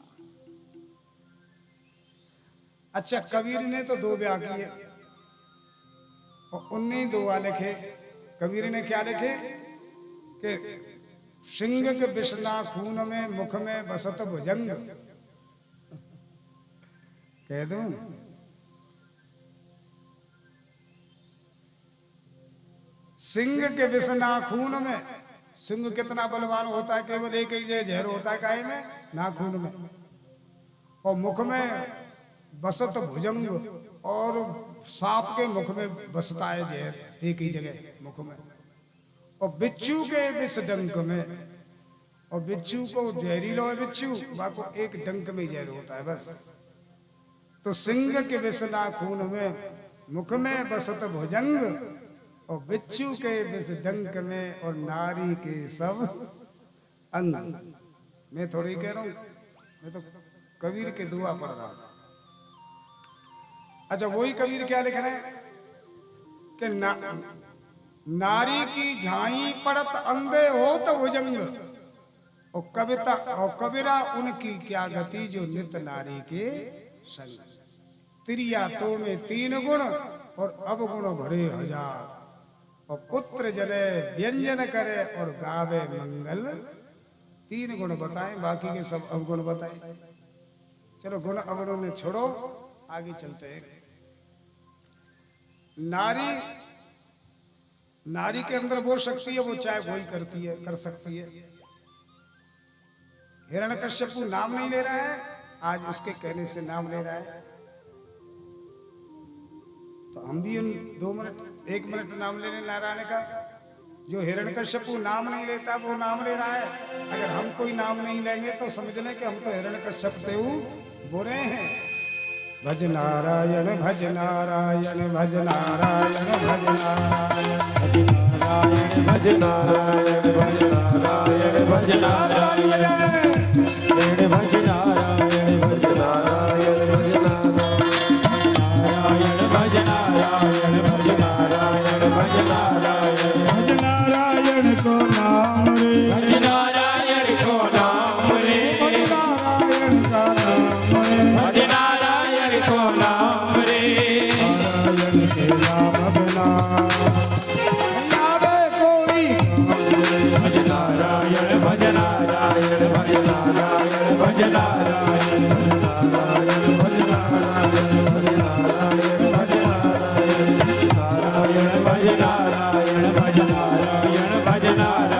Speaker 1: अच्छा कबीर ने तो दो ब्याह किए और 19 दुआ लिखे। कबीर ने क्या लिखे कि सिंह के बिस्ना खून में मुख में बसत भुजंग। कह दूं सिंह के बिस्ना खून में। सिंह कितना बलवान होता है, केवल एक ही जहर होता है गाय में, नाखून में। और मुख में बसत भुजंग, और सांप के मुख में बसता है जहर एक ही जगह मुख में। और बिच्छू के विष डंक में, और बिच्छू को जहरीलो है बिच्छू, बाको एक डंक में जहर होता है बस। तो सिंह के विष नाखून में, मुख में बसत भुजंग, और बिच्छू के विष डंक में, और नारी के सब अंग। मैं थोड़ी कह रहा हूं, मैं तो कबीर के दुआ पढ़ रहा हूं। अच्छा वही कबीर क्या लिख रहे हैं कि नारी की झाई पड़त अंधे हो तो भुजंग, और कविता और कबीरा उनकी क्या गति जो नित नारी के संग। त्रिया तो में 3 गुण, और अवगुण भरे 1000, और पुत्र जने व्यंजन करे और गावे मंगल। 3 गुण बताएं, बाकी के सब अवगुण बताएं। चलो गुण अवगुणों में छोड़ो, आगे चलते हैं। नारी के अंदर वो शक्ति है, वो चाहे वही करती है, कर सकती है। हिरण्यकश्यपु नाम नहीं ले रहा है, आज उसके कहने से नाम ले रहा है। तो हम भी उन 2 मिनट 1 मिनट नाम लेने नारायण का। जो हिरण्यकश्यपु नाम नहीं लेता वो नाम ले रहा है। अगर हम कोई नाम नहीं लेंगे तो समझ लें कि हम तो हिरण्यकश्यप थे बुरे हैं। भज नारायण भज नारायण भज नारायण भज नारायण
Speaker 2: भज नारायण भज नारायण भज नारायण भज नारायण भज नारायण भज नारायण भज नारायण भज नारायण भज नारायण
Speaker 1: भज नारायण को नाम रे
Speaker 2: भज नारायण को नाम रे
Speaker 1: नारायण का नाम रे
Speaker 2: भज नारायण को नाम रे
Speaker 1: नारायण के नाम बिना नावे कोई
Speaker 2: भज नारायण भज नारायण भज नारायण भज नारायण भज नारायण भज नारायण भज नारायण भज नारायण भज नारायण भज नारायण भज नारायण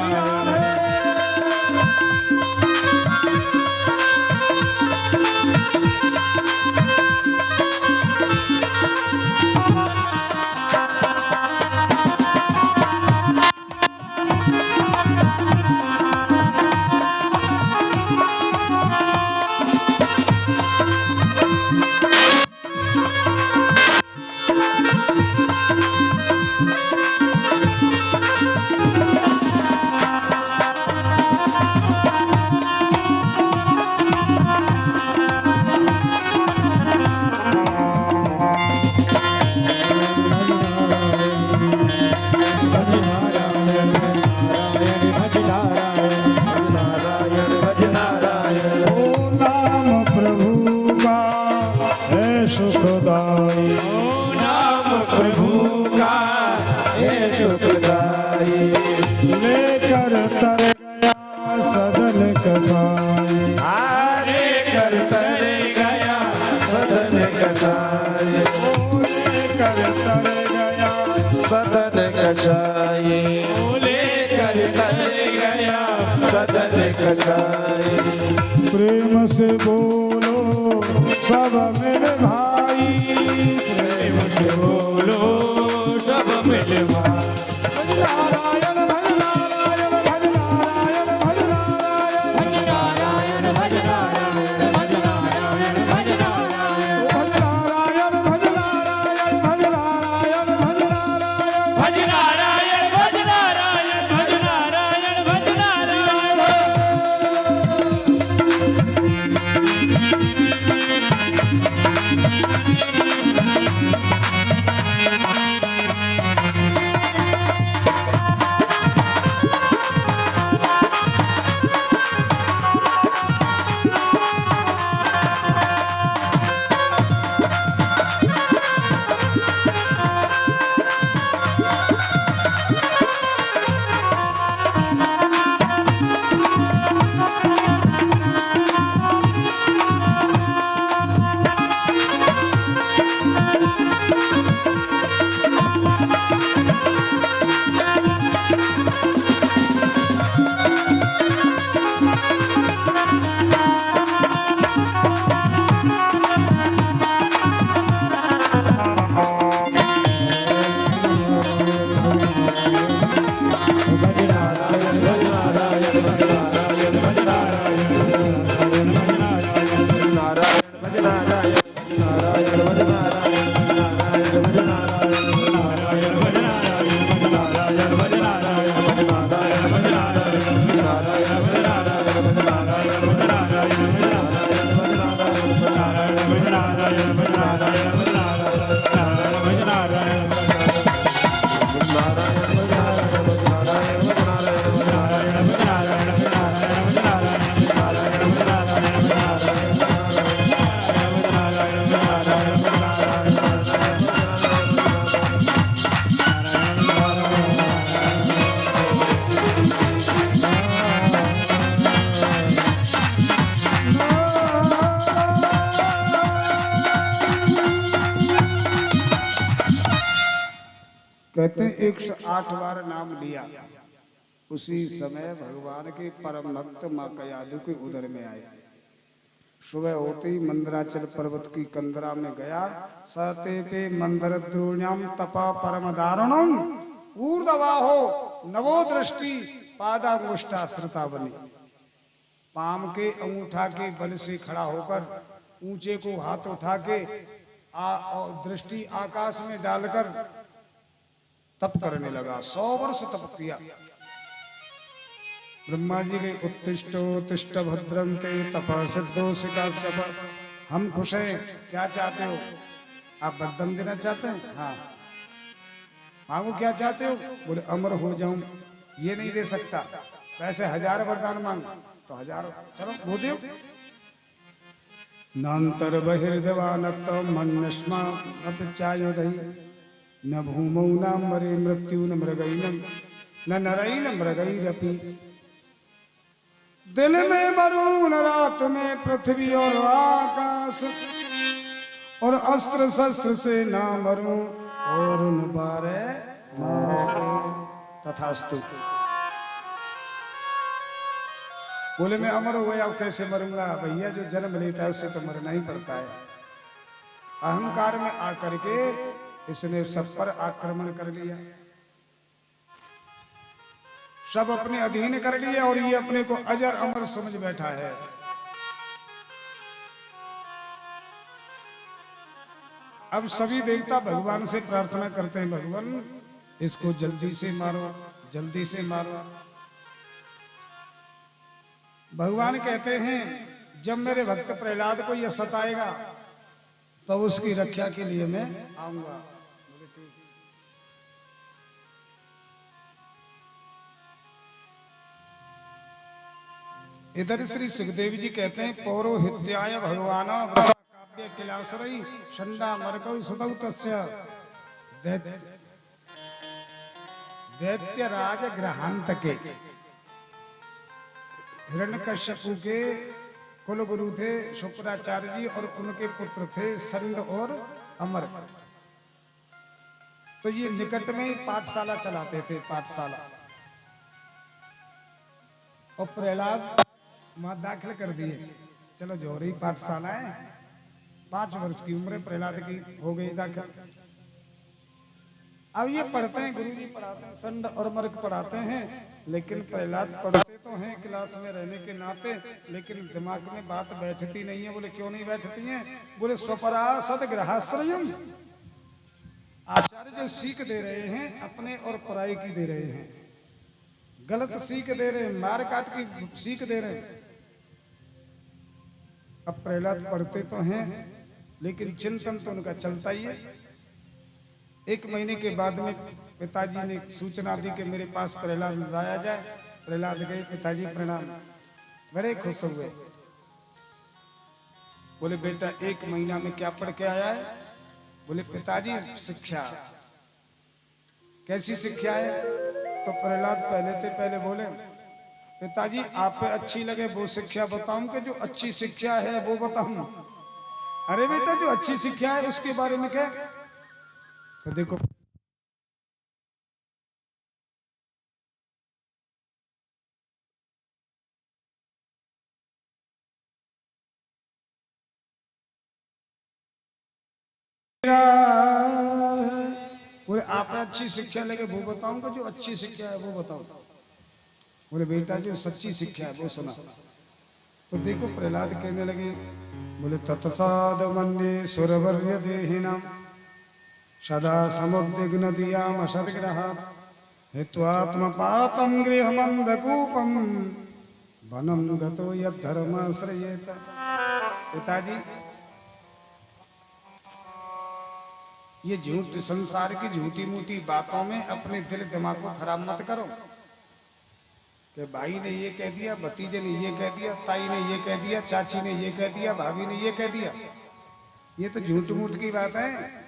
Speaker 1: सुखदाई
Speaker 2: नाम प्रभु का है सुखदाई
Speaker 1: लेकर तर गया सदन कसाई
Speaker 2: हारे कर तर गया सदन कसाई
Speaker 1: लेकर तर गया
Speaker 2: सदन कसाई लेकर तर गया सदन कसाई
Speaker 1: प्रेम से बोलो सब मिल भाई
Speaker 2: प्रेम से बोलो सब मिल भाई
Speaker 1: नारायण भज नारायण भज नारायण भज नारायण
Speaker 2: भज नारायण भज नारायण भज नारायण भज नारायण
Speaker 1: भज नारायण भज नारायण भज नारायण भज नारायण
Speaker 2: भज नारायण भज नारायण भज नारायण भज
Speaker 1: कहते 108 बार नाम लिया। उसी समय भगवान के परम भक्त माँ कयाधु के उदर में आए। सुबह होते ही मंदराचल पर्वत की कंदरा में गया। सते पे मंदर द्रोण्याम तपा परम दारुणम ऊर्ध्वाहो नवो दृष्टि पादा मुष्टा श्रुता बनी। पाम के अंगूठा के बल से खड़ा होकर ऊंचे को हाथ उठा के और दृष्टि आकाश में डालकर तप करने लगा। 100 वर्ष तप किया। ब्रह्मा जी के उत्तिष्ठ भद्रं ते तपः सिद्धोसिका सब। हम खुश हैं, क्या चाहते हो? आप वरदान देना चाहते हैं? हाँ मांगो, क्या चाहते हो? बोले अमर हो जाऊं। ये नहीं दे सकता, वैसे 1000 वरदान मांग तो 1000। चलो वो दो। नान्तर बहिर्देवानक्त मन्यस्मा अपचायोदहि न भूमौ नाम्बरे मृत्यु न मृगैनम न नरैन मृगैरपि। दिल में मरून रात में पृथ्वी और आकाश, और अस्त्र शस्त्र से ना मरूं और न बारे मांस। तथास्तु। बोले मैं अमर हो गया, अब कैसे मरूंगा? भैया जो जन्म लेता है उससे तो मरना ही पड़ता है। अहंकार में आकर के इसने सब पर आक्रमण कर लिया, सब अपने अधीन कर लिया, और ये अपने को अजर अमर समझ बैठा है। अब सभी देवता भगवान से प्रार्थना करते हैं, भगवान इसको जल्दी से मारो, जल्दी से मारो। भगवान कहते हैं जब मेरे भक्त प्रहलाद को यह सताएगा तो उसकी रक्षा के लिए मैं आऊंगा। इधर श्री सुखदेव जी कहते हैं पौरोहित्याय भगवान काव्य किलासरई षंडा मरकौ सुतौ तस्य दैत्य राज ग्रहांत के। हिरण्यकश्यपु के कुल गुरु थे शुक्राचार्य जी, और उनके पुत्र थे संड और अमर। तो ये निकट में ही पाठशाला चलाते थे, पाठशाला। और प्रहलाद वहां दाखिल कर दिए। चलो जोहरी पाठशाला है, 5 वर्ष की उम्र प्रहलाद की हो गई दाखिल। अब ये पढ़ते हैं, गुरु जी पढ़ाते हैं, संड और मर्क पढ़ाते हैं, लेकिन प्रहलाद पढ़ते तो हैं क्लास में रहने के नाते, लेकिन दिमाग में बात बैठती नहीं है। बोले क्यों नहीं बैठती है? बोले स्वपरासद ग्रहाश्रयम। आचार्य जो सीख दे रहे हैं अपने और पराई की दे रहे हैं, गलत सीख दे रहे हैं, मार काट की सीख दे रहे हैं। अब प्रहलाद पढ़ते तो हैं, लेकिन चिंतन तो उनका चलता ही है। 1 महीने के बाद में पिताजी ने सूचना दी कि मेरे पास प्रहलाद लाया जाए। प्रहलाद गए, पिताजी प्रणाम। बड़े खुश हुए। बोले बेटा 1 महीना में क्या पढ़ के आया है? बोले पिताजी शिक्षा। कैसी शिक्षा है? तो प्रहलाद पहले बोले पिताजी आप पे अच्छी लगे वो शिक्षा बताऊं कि जो अच्छी शिक्षा है वो बताऊं? अरे बेटा जो अच्छी शिक्षा है उसके बारे में क्या? तो देखो बोले आप अच्छी शिक्षा लगे वो बताऊंगा, जो अच्छी शिक्षा है वो बताओ। बोले बेटा जो सच्ची शिक्षा है वो सुना। तो देखो प्रहलाद कहने लगे, बोले तत्साद मन्ये सुरवर्य देहिनाम सदा समुद्विग्न दियाम असद्ग्रह हित्वात्मपातं गृहमन्धकूपं वनं गतो यद्धर्माश्रयेत। पिताजी ये झूठ संसार की झूठी मूठी बातों में अपने दिल दिमाग को खराब मत करो कि भाई ने ये कह दिया, भतीजे ने ये कह दिया, ताई ने ये कह दिया, चाची ने ये कह दिया, भाभी ने ये कह दिया। ये तो झूठ मूठ की बात है।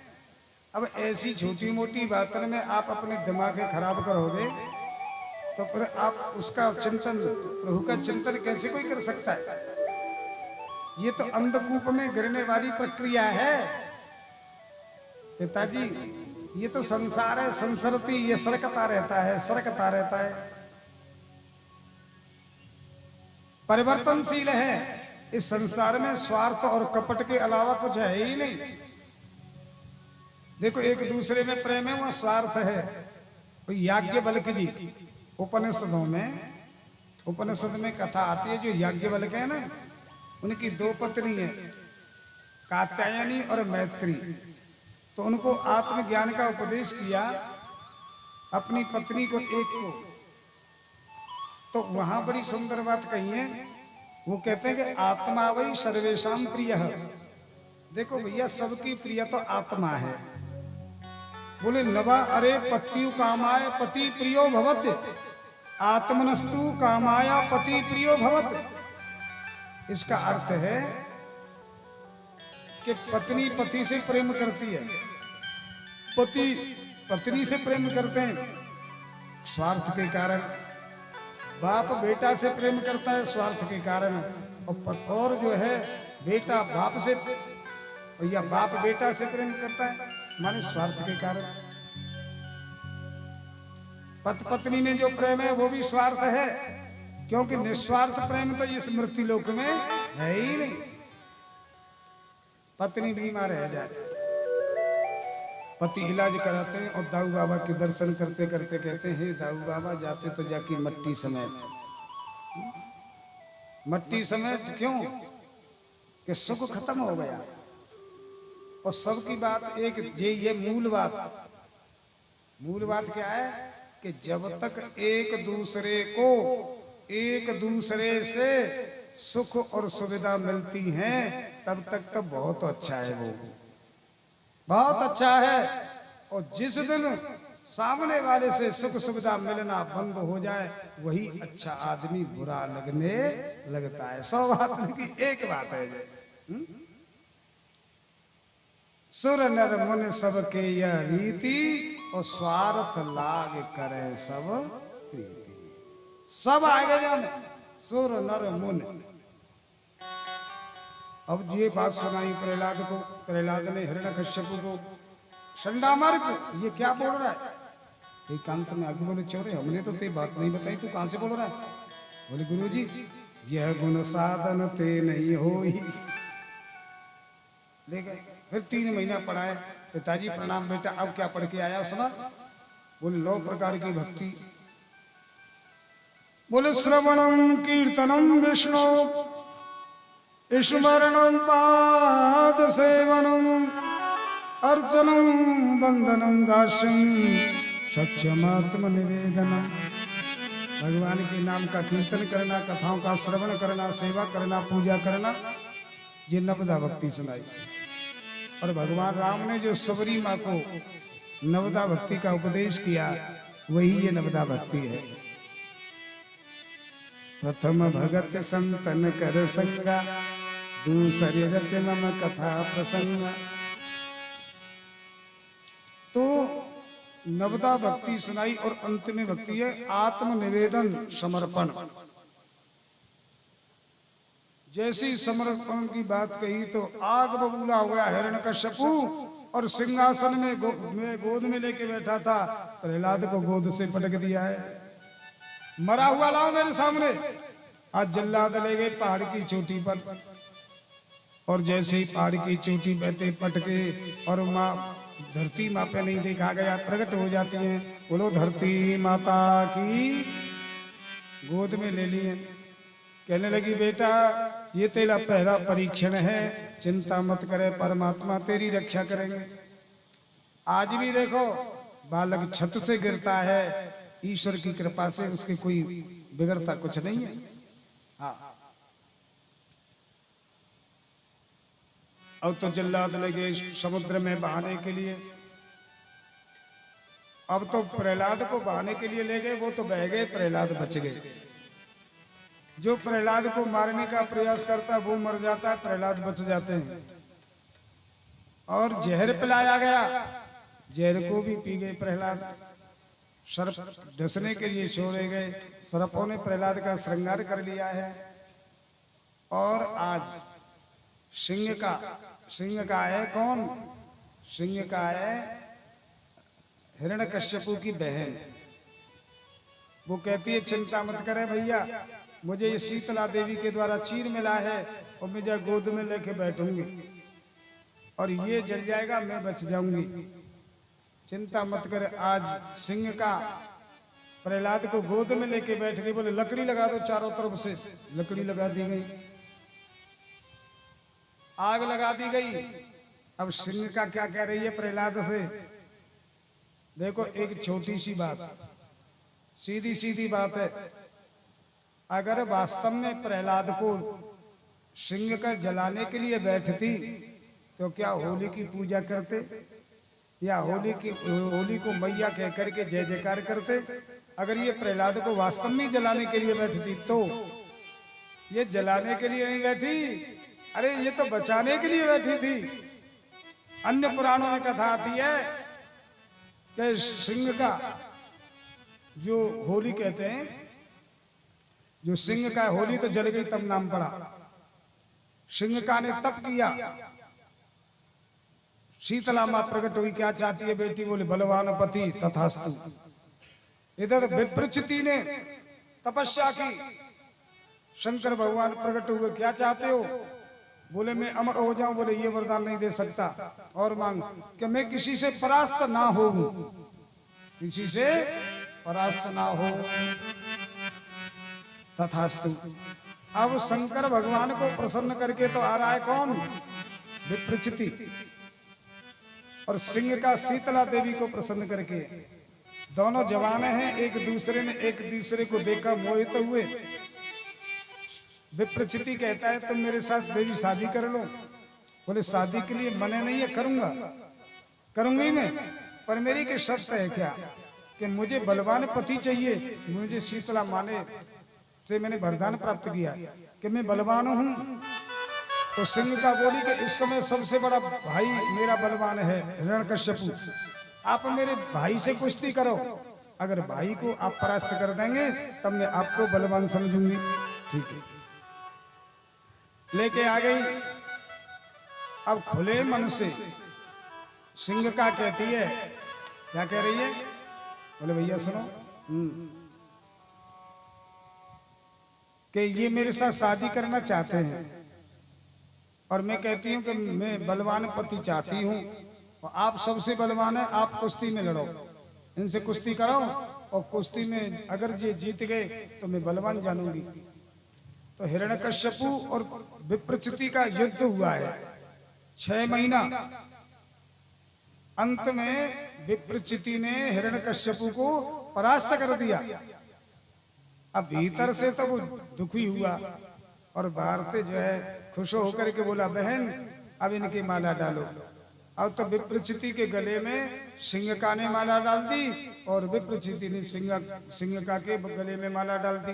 Speaker 1: अब ऐसी छोटी मोटी बातों में आप अपने दिमाग को खराब करोगे तो फिर आप उसका चिंतन, प्रभु का चिंतन कैसे कोई कर सकता है? ये तो अंधकूप में गिरने वाली प्रक्रिया है पिताजी। ये तो संसार है, संसरती, ये सरकता रहता है, सरकता रहता है, परिवर्तनशील है। इस संसार में स्वार्थ और कपट के अलावा कुछ है ही नहीं। देखो एक दूसरे में प्रेम है, वह स्वार्थ है। याज्ञवल्क जी उपनिषदों में, उपनिषद में कथा आती है, जो याज्ञवल्क है ना, उनकी 2 पत्नी है। कात्यायनी और मैत्री, तो उनको आत्मज्ञान का उपदेश किया अपनी पत्नी को, एक को। तो वहां बड़ी सुंदर बात कही है, वो कहते हैं कि आत्मा वही सर्वेशाम प्रिय। देखो भैया, सबकी प्रिय तो आत्मा है। बोले नवा अरे पत्यु कामाय पति प्रियो भवत, आत्मनस्तु कामाया पति प्रियो भवत। इसका अर्थ है कि पत्नी पति से प्रेम करती है, पति पत्नी से प्रेम करते हैं स्वार्थ के कारण, बाप बेटा से प्रेम करता है स्वार्थ के कारण, और जो है बेटा बाप से या बाप बेटा से प्रेम करता है माने स्वार्थ के कारण। पति पत्नी में जो प्रेम है वो भी स्वार्थ है, क्योंकि निस्वार्थ प्रेम तो इस मृत्यु लोक में है ही नहीं। पत्नी बीमार रह जाए, पति इलाज कराते हैं और दाऊ बाबा के दर्शन करते करते कहते हैं, हे दाऊ बाबा जाते तो जाके मट्टी समेट। मट्टी समेट क्यों? कि सुख खत्म हो गया। और सबकी बात एक, ये मूल बात क्या है कि जब तक एक दूसरे से सुख और सुविधा मिलती हैं तब तक तो बहुत अच्छा है, वो बहुत अच्छा है। और जिस दिन सामने वाले से सुख सुविधा मिलना बंद हो जाए वही अच्छा आदमी बुरा लगने लगता है। 100 बात की एक बात है ये। सुर नर मुन सबके यह रीति, और स्वार्थ लाग करे सब प्रीति। सब आगे जाने सुर नर मुन। अब ये बात सुनाई प्रहलाद को, प्रहलाद ने हिरण्यकश्यप को, शंडामार को, ये क्या बोल रहा है? एकांत में आगे बोले, चोरे हमने तो ते बात नहीं बताई, तू कहां से बोल रहा है? बोले गुरुजी यह गुण साधन ते नहीं होई। ले गए, फिर 3 महीना पढ़ाए, पिताजी प्रणाम बेटा, अब क्या पढ़ के आया सुना? बोले 9 प्रकार की भक्ति। बोले श्रवणम कीर्तनम विष्णु, स्मरणम पाद सेवनम, अर्चनम वंदनम दास्यम, सक्षमात्म निवेदनम। भगवान के नाम का कीर्तन करना, कथाओं का श्रवण करना, सेवा करना, पूजा करना, ये नवदा भक्ति सुनाई। और भगवान राम ने जो सबरी माँ को नवदा भक्ति का उपदेश किया वही ये नवदा भक्ति है। प्रथम भगत संतन कर संगा, दूसरे रत मम कथा प्रसंग। तो नवदा भक्ति सुनाई और अंत में भक्ति है आत्मनिवेदन, समर्पण। जैसी समर्पण की बात कही तो आग बबूला हो गया हिरण्यकश्यपु, और सिंहासन में गोद में लेके बैठा था, प्रहलाद को गोद से पटक दिया है। मरा हुआ लाओ मेरे सामने। आज जल्लाद ले गए पहाड़ की चोटी पर, और जैसे ही पहाड़ की चोटी पे पटके और माँ धरती माँ पे नहीं देखा गया, प्रकट हो जाती हैं। बोलो धरती माता की, गोद में ले लिए। कहने लगी बेटा ये तेरा पहला परीक्षण है, चिंता मत करे, परमात्मा तेरी रक्षा करेंगे। आज भी देखो बालक छत से गिरता है, ईश्वर की कृपा से उसके कोई बिगड़ता कुछ नहीं है। हाँ, अब तो जल्लाद लगे समुद्र में बहाने के लिए। अब तो प्रहलाद को बहाने के लिए ले गए, वो तो बह गए, प्रहलाद बच गए। जो प्रहलाद को मारने का प्रयास करता है वो मर जाता है, प्रहलाद बच जाते हैं। और जहर पिलाया गया, जहर को भी पी गए प्रहलाद। सर्प डसने के लिए छोड़े गए, सर्पों ने प्रहलाद का श्रृंगार कर लिया है। और आज सिंह का है कौन? सिंह का है हिरण्यकश्यपु की बहन। वो कहती है चिंता मत करे भैया, मुझे ये शीतला देवी के द्वारा चीर मिला है और मुझे गोद में लेके बैठूंगी और ये जल जाएगा, मैं बच जाऊंगी। चिंता मत करे। आज सिंह का प्रहलाद को गोद में लेके बैठ गई। बोले लकड़ी लगा दो चारों तरफ से, लकड़ी लगा दी गई। आग लगा दी गई। अब सिंह का क्या कह रही है प्रहलाद से? देखो एक छोटी सी बात, सीधी सीधी बात है। अगर वास्तव में प्रहलाद को सिंह का जलाने के लिए बैठती तो क्या होली की पूजा करते या होली को मैया कह करके जय जयकार करते? अगर ये प्रहलाद को वास्तव में जलाने के लिए बैठती तो ये जलाने के लिए नहीं बैठी, अरे ये तो बचाने के लिए बैठी थी। अन्य पुराणों में कथा आती है कि सिंह का जो होली कहते हैं, जो सिंह का होली तो जल गई तब नाम पड़ा। सिंह का ने तप किया, शीतला मां प्रकट हुई, क्या चाहती है बेटी? बोले बलवान पति तथास्तु। इधर विप्रचिति ने तपस्या की, शंकर भगवान प्रकट हुए, क्या चाहते हो? बोले मैं अमर हो जाऊं। बोले ये वरदान नहीं दे सकता, और मांग कि मैं किसी से परास्त ना हो, किसी से परास्त ना हो। तथास्तु। अब शंकर भगवान को प्रसन्न करके तो आ रहा है कौन? विप्रचिति। और सिंह का शीतला देवी को प्रसन्न करके। दोनों जवान हैं, एक दूसरे को देखा मोहित हुए। विप्रचिति कहता है तुम मेरे साथ देवी शादी कर लो। बोले शादी के लिए मने नहीं है, करूंगी मैं, पर मेरी की शर्त है क्या कि मुझे बलवान पति चाहिए। मुझे शीतला माने से मैंने वरदान प्राप्त किया कि मैं बलवान हूं। तो सिंह का बोली कि इस समय सबसे बड़ा भाई मेरा बलवान है हिरण्यकश्यपु, आप मेरे भाई से कुश्ती करो। अगर भाई को आप परास्त कर देंगे तब मैं आपको बलवान समझूंगी। ठीक है, लेके आ गई। अब खुले मन से सिंह का कहती है, क्या कह रही है? बोले भैया सुनो, कि ये मेरे साथ शादी करना चाहते हैं और मैं कहती हूं कि मैं बलवान पति चाहती हूं और आप सबसे बलवान है, आप कुश्ती में लड़ो, इनसे कुश्ती कराओ और कुश्ती में अगर ये जीत गए तो मैं बलवान जानूंगी। तो हिरण्यकश्यपु और विप्रचिति का युद्ध हुआ है 6 महीना। अंत में विप्रचिति ने हिरण्यकश्यपु को परास्त कर दिया। अब भीतर से तो वो दुखी हुआ और बाहर से जो है खुश होकर के बोला बहन अब इनकी माला डालो। अब तो विप्रचिति के गले में सिंह का ने माला डाल दी और विप्रचिति ने सिंह का के गले में माला डाल दी।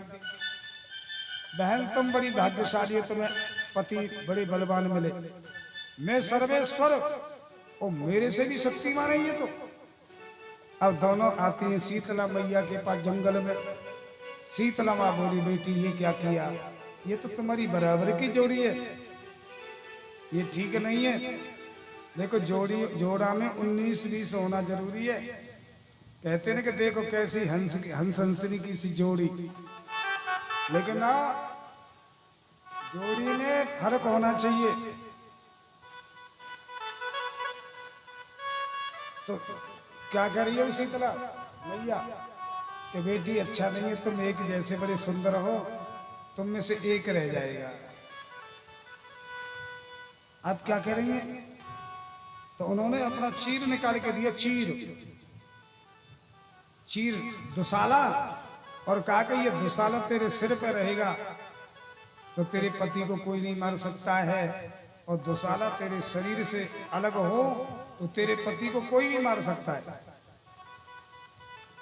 Speaker 1: बहन तुम बड़ी भाग्यशाली हो, तुम्हें पति बड़े बलवान मिले। मैं सर्वेश्वर और मेरे से भी शक्तिमान है ये तो। अब दोनों आती हैं शीतला मैया के पास जंगल में। शीतला माँ बोली बेटी ये क्या किया? ये तो तुम्हारी बराबर की जोड़ी है, ये ठीक नहीं है। देखो जोड़ा में 19-20 होना जरूरी है। कहते हैं कि देखो कैसी हंस हंसनी की सी जोड़ी, लेकिन ना जोड़ी में फर्क होना चाहिए। तो क्या कर रही हो शीतला मैया कि बेटी अच्छा नहीं है, तुम एक जैसे बड़े सुंदर हो, तुम में से एक रह जाएगा। आप क्या कह रही हैं? तो उन्होंने अपना चीर निकाल के दिया, चीर दुशाला, और कहा कि ये दुशाला तेरे सिर पे रहेगा तो तेरे पति को कोई नहीं मार सकता है, और दुशाला तेरे शरीर से अलग हो तो तेरे पति को कोई भी मार सकता है।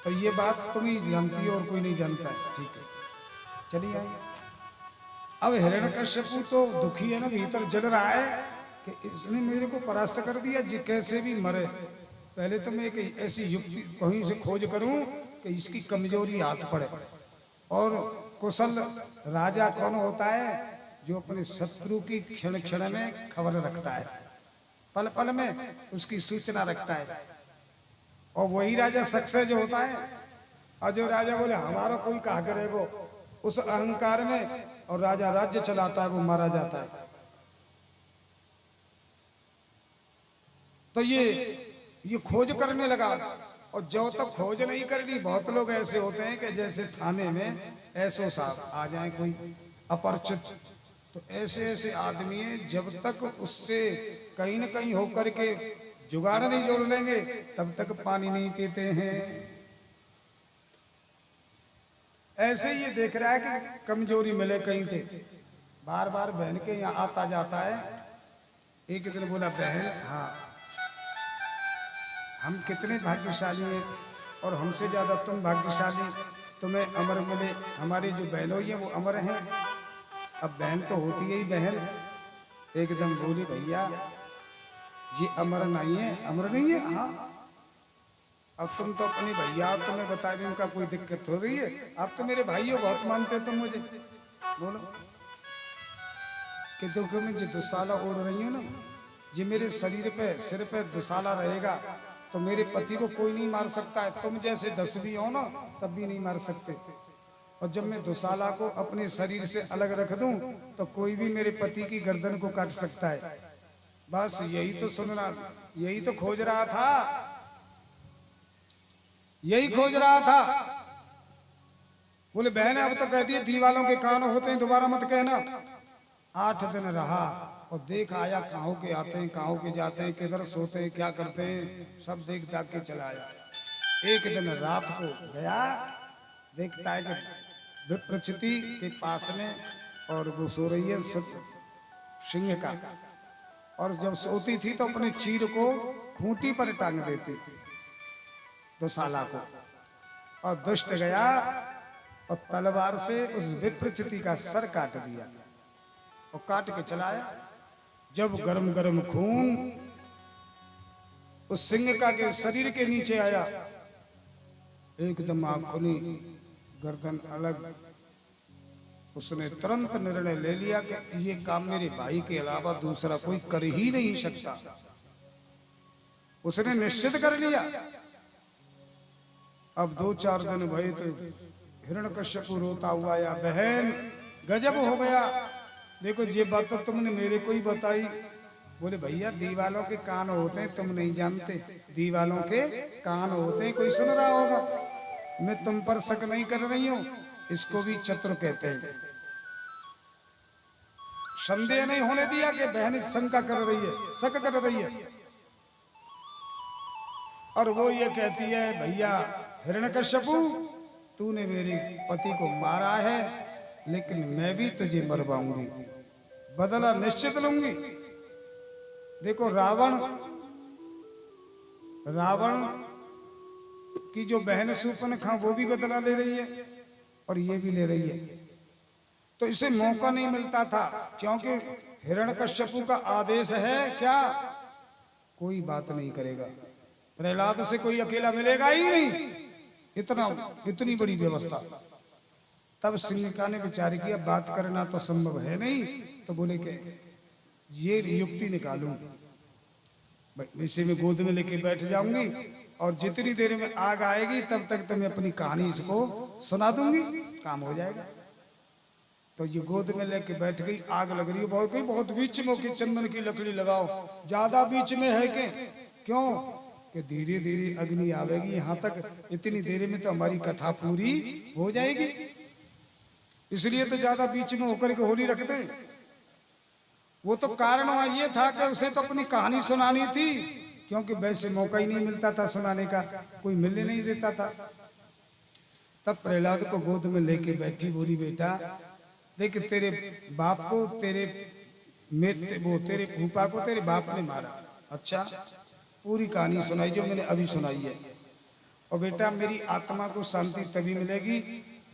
Speaker 1: तो ये बात तुम ही जानती हो और कोई नहीं जानता है। ठीक है, चलिए आइए। अब हिरण्यकश्यपु तो दुखी है ना, भीतर जल रहा है कि इसने मेरे को परास्त कर दिया, जी कैसे भी मरे। पहले तो मैं एक ऐसी युक्ति कहीं से खोज करूं कि इसकी कमजोरी हाथ पड़े। और कुशल राजा कौन होता है? जो अपने शत्रु की क्षण क्षण में खबर रखता है, पल पल में उसकी सूचना रखता है, और वही राजा सक्सेस होता है। और जो राजा बोले हमारा कोई कहा करेगा, उस अहंकार में और राजा राज्य चलाता है, वो मारा जाता है। तो ये खोज करने लगा, और जो तक खोज नहीं करनी, बहुत लोग ऐसे होते हैं कि जैसे थाने में ऐसो साहब आ जाए कोई अपरिचित, तो ऐसे ऐसे आदमी हैं, जब तक उससे कहीं न कहीं होकर के जुगाड़ नहीं जोड़ लेंगे तब तक पानी नहीं पीते हैं। ऐसे ही ये देख रहा है कि कमजोरी मिले कहीं थे, बार बार बहन के यहाँ आता जाता है। एक दिन बोला, बहन हाँ, हम कितने भाग्यशाली हैं और हमसे ज्यादा तुम भाग्यशाली, तुम्हें अमर मिले। हमारी जो बहनोई है वो अमर हैं। अब बहन तो होती है ही बहन, एकदम बोली, भैया ये अमर नहीं है, अमर नहीं है। हाँ, अब तुम तो अपने भैया, अब तुम्हें बता दें उनका कोई दिक्कत हो रही है। अब तो मेरे भाइयों बहुत मानते तुम मुझे। बोलो कि देखो मैं जो दुशाला ओढ़ रही हूँ ना, ये मेरे शरीर पे, सिर पे दुशाला रहेगा तो मेरे पति को कोई नहीं मार सकता है। तुम जैसे 10 भी हो ना तब भी नहीं मार सकते। और जब मैं दुशाला को अपने शरीर से अलग रख दूं तो कोई भी मेरे पति की गर्दन को काट सकता है। बस यही तो सुनना, यही तो खोज रहा था, यही खोज रहा था। बोले, बहन अब तो कह दिए दीवालों के कान होते हैं, दोबारा मत कहना। 8 दिन रहा और देख आया, कहाँ के आते हैं, कहाँ के जाते हैं, किधर सोते हैं, क्या करते हैं, सब देख दाख के चला आया। एक दिन रात को गया, देखता है कि विप्रचिति के पास में और वो सो रही है सिंह का। और जब सोती थी तो अपने चीर को खूंटी पर टांग देती दुशाला को। और दुष्ट गया और तलवार से उस विप्रचिति का सर काट दिया और काट के चलाया। जब गरम गरम खून उस सिंह का के शरीर के नीचे आया, एकदम आँख खुली, गर्दन अलग। उसने तुरंत निर्णय ले लिया कि ये काम मेरे भाई के अलावा दूसरा कोई कर ही नहीं सकता। उसने निश्चित कर लिया। अब 2-4 दिन भये तो हिरण्यकश्यप रोता हुआ आया, बहन गजब हो गया, देखो ये बात तो तुमने मेरे को ही बताई। बोले, भैया दीवालों के कान होते हैं, तुम नहीं जानते, दीवालों के कान होते हैं, कोई सुन रहा होगा। मैं तुम पर शक नहीं कर रही हूं, इसको भी चतुर कहते हैं। संदेह नहीं होने दिया कि बहन शंका कर रही है, शक कर रही है। और वो ये कहती है, भैया हिरण्यकश्यपु, तूने मेरे पति को मारा है, लेकिन मैं भी तुझे मरवाऊंगी, बदला निश्चित लूंगी। देखो रावण की जो बहन शूर्पणखा वो भी बदला ले रही है और ये भी ले रही है। तो इसे मौका नहीं मिलता था, क्योंकि हिरण्यकश्यपु का आदेश है क्या, कोई बात नहीं करेगा, प्रहलाद से कोई अकेला मिलेगा ही नहीं, इतनी बड़ी व्यवस्था। तब सिंहिका ने विचार किया, बात करना तो संभव है नहीं, तो बोले कि ये युक्ति निकालूं, इसे मैं गोद में लेके बैठ जाऊंगी और जितनी देर में आग आएगी तब तक तो मैं अपनी कहानी इसको सुना दूंगी, काम हो जाएगा। तो ये गोद में लेके बैठ गई, आग लग रही है, बहुत बीच में कि चंदन की लकड़ी लगाओ, ज्यादा बीच में है कि क्यों, कि धीरे धीरे अग्नि आवेगी यहाँ तक, इतनी देर में तो हमारी कथा पूरी हो जाएगी, इसलिए तो ज्यादा बीच में होकर के होली रखते हैं। वो तो कारण ये था कि उसे तो अपनी कहानी सुनानी थी, क्योंकि वैसे मौका ही नहीं मिलता था सुनाने का, कोई मिलने नहीं देता था। तब प्रहलाद को गोद में लेके बैठी, बोली, बेटा देख, तेरे बाप को तेरे फूफा को तेरे बाप ने मारा, अच्छा, पूरी कहानी सुनाई जो मैंने अभी सुनाई है। और बेटा मेरी आत्मा को शांति तभी मिलेगी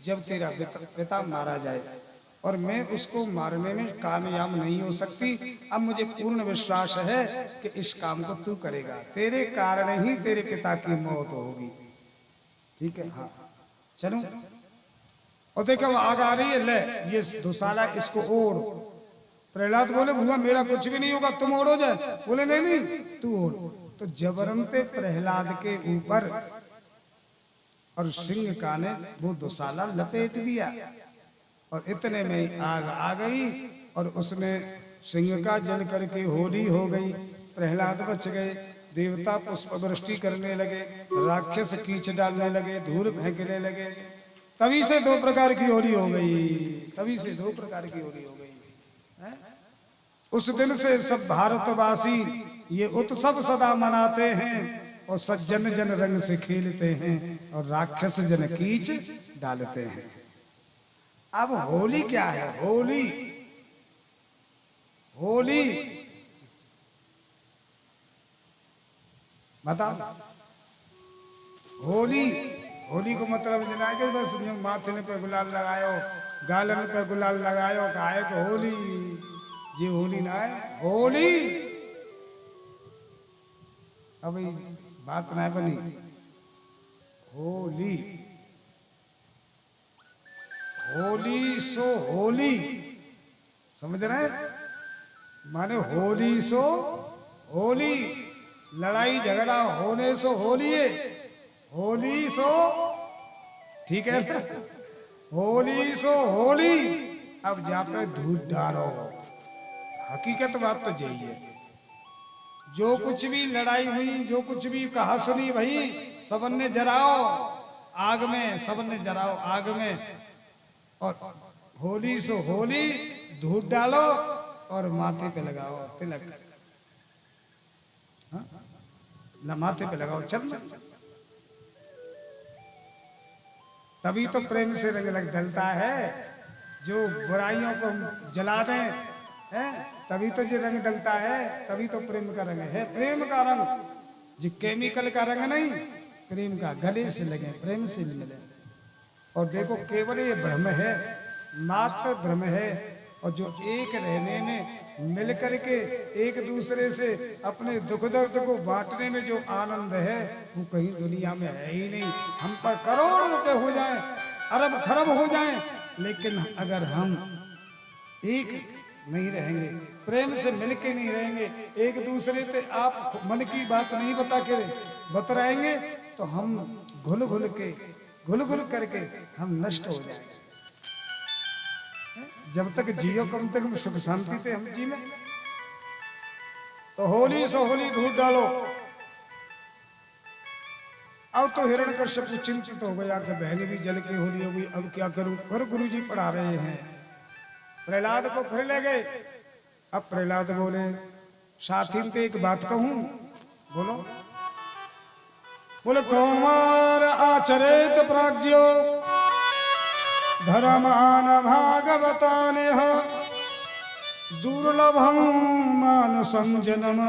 Speaker 1: जब तेरा पिता मारा जाए, और मैं उसको मारने में कामयाब नहीं हो सकती। अब मुझे पूर्ण विश्वास है कि इस काम को तू करेगा, तेरे कारण ही तेरे पिता की मौत होगी, ठीक है, हाँ चलो। और देखो आग आ रही है, ले ये दुशाला इसको ओढ़। प्रहलाद बोले, भुआ मेरा कुछ भी नहीं होगा, तुम ओढ़ो जाए। बोले, नहीं तू ओढ़। तो जबरनते प्रहलाद के ऊपर और सिंहिका ने वो दुशाला लपेट दिया, और इतने में आग आ गई और उसमें सिंहिका जल करके होली हो गई। प्रहलाद बच गए, देवता पुष्प वृष्टि करने लगे, राक्षस कीच डालने लगे, धूल फेंकने लगे। तभी से 2 प्रकार की होली हो गई, तभी से 2 प्रकार की होली हो गई। हैं? उस दिन से सब भारतवासी ये उत्सव सदा मनाते हैं और सज्जन जन रंग से खेलते हैं और राक्षस जन कीच डालते हैं। अब होली क्या है? होली होली बताओ। होली होली को मतलब जना के बस यूं माथे पे गुलाल लगायो, गालन पे गुलाल लगायो, काहे कि होली जी होली ना है होली। अब ये बात ना बनी होली होली सो होली समझ रहे हैं? माने होली सो होली, लड़ाई झगड़ा होने सो होली है, होली सो ठीक है ना? होली सो होली। अब जा पे धूप डालो, हकीकत बात तो यही है। जो कुछ भी लड़ाई हुई, जो कुछ भी कहा सुनी भाई, सबन ने जराओ आग में, सबन ने जराओ आग में। और होली सो होली, धूप डालो और माथे पे लगाओ तिलक। हाँ? ना माथे पे लगाओ चल, तभी तो प्रेम से रंग लग डलता है। जो बुराइयों को जला दें हैं, तभी तो ये रंग डलता है, तभी तो प्रेम का रंग है। प्रेम का रंग जो केमिकल का रंग नहीं, प्रेम का गले से लगे, प्रेम से मिले। और देखो केवल ये भ्रम है, मात्र भ्रम है। और जो एक रहने में मिल करके एक दूसरे से अपने दुख दर्द को बांटने में जो आनंद है, वो कहीं दुनिया में है ही नहीं। हम पर करोड़ रुपए हो जाएं, अरब खरब हो जाएं, लेकिन अगर हम एक नहीं रहेंगे, प्रेम से मिलके नहीं रहेंगे, एक दूसरे से आप मन की बात नहीं बतराएंगे, तो हम घुल घुल करके हम नष्ट हो जाएंगे। जब तक जियो कम तक हम सुख शांति थे हम जी में। तो होली सो होली, धूप डालो। अब तो हिरण्यकश्यप चिंतित हो गया कि बहन भी जल की होली हो गई, अब क्या करूं? पर गुरुजी पढ़ा रहे हैं, प्रहलाद को फिर ले गए। अब प्रहलाद बोले, साथी तो एक बात कहूं, बोलो। बोले कौमार आचरित प्राज्ञो धर्मान भागवताने दुर्लभम मानसं जन्म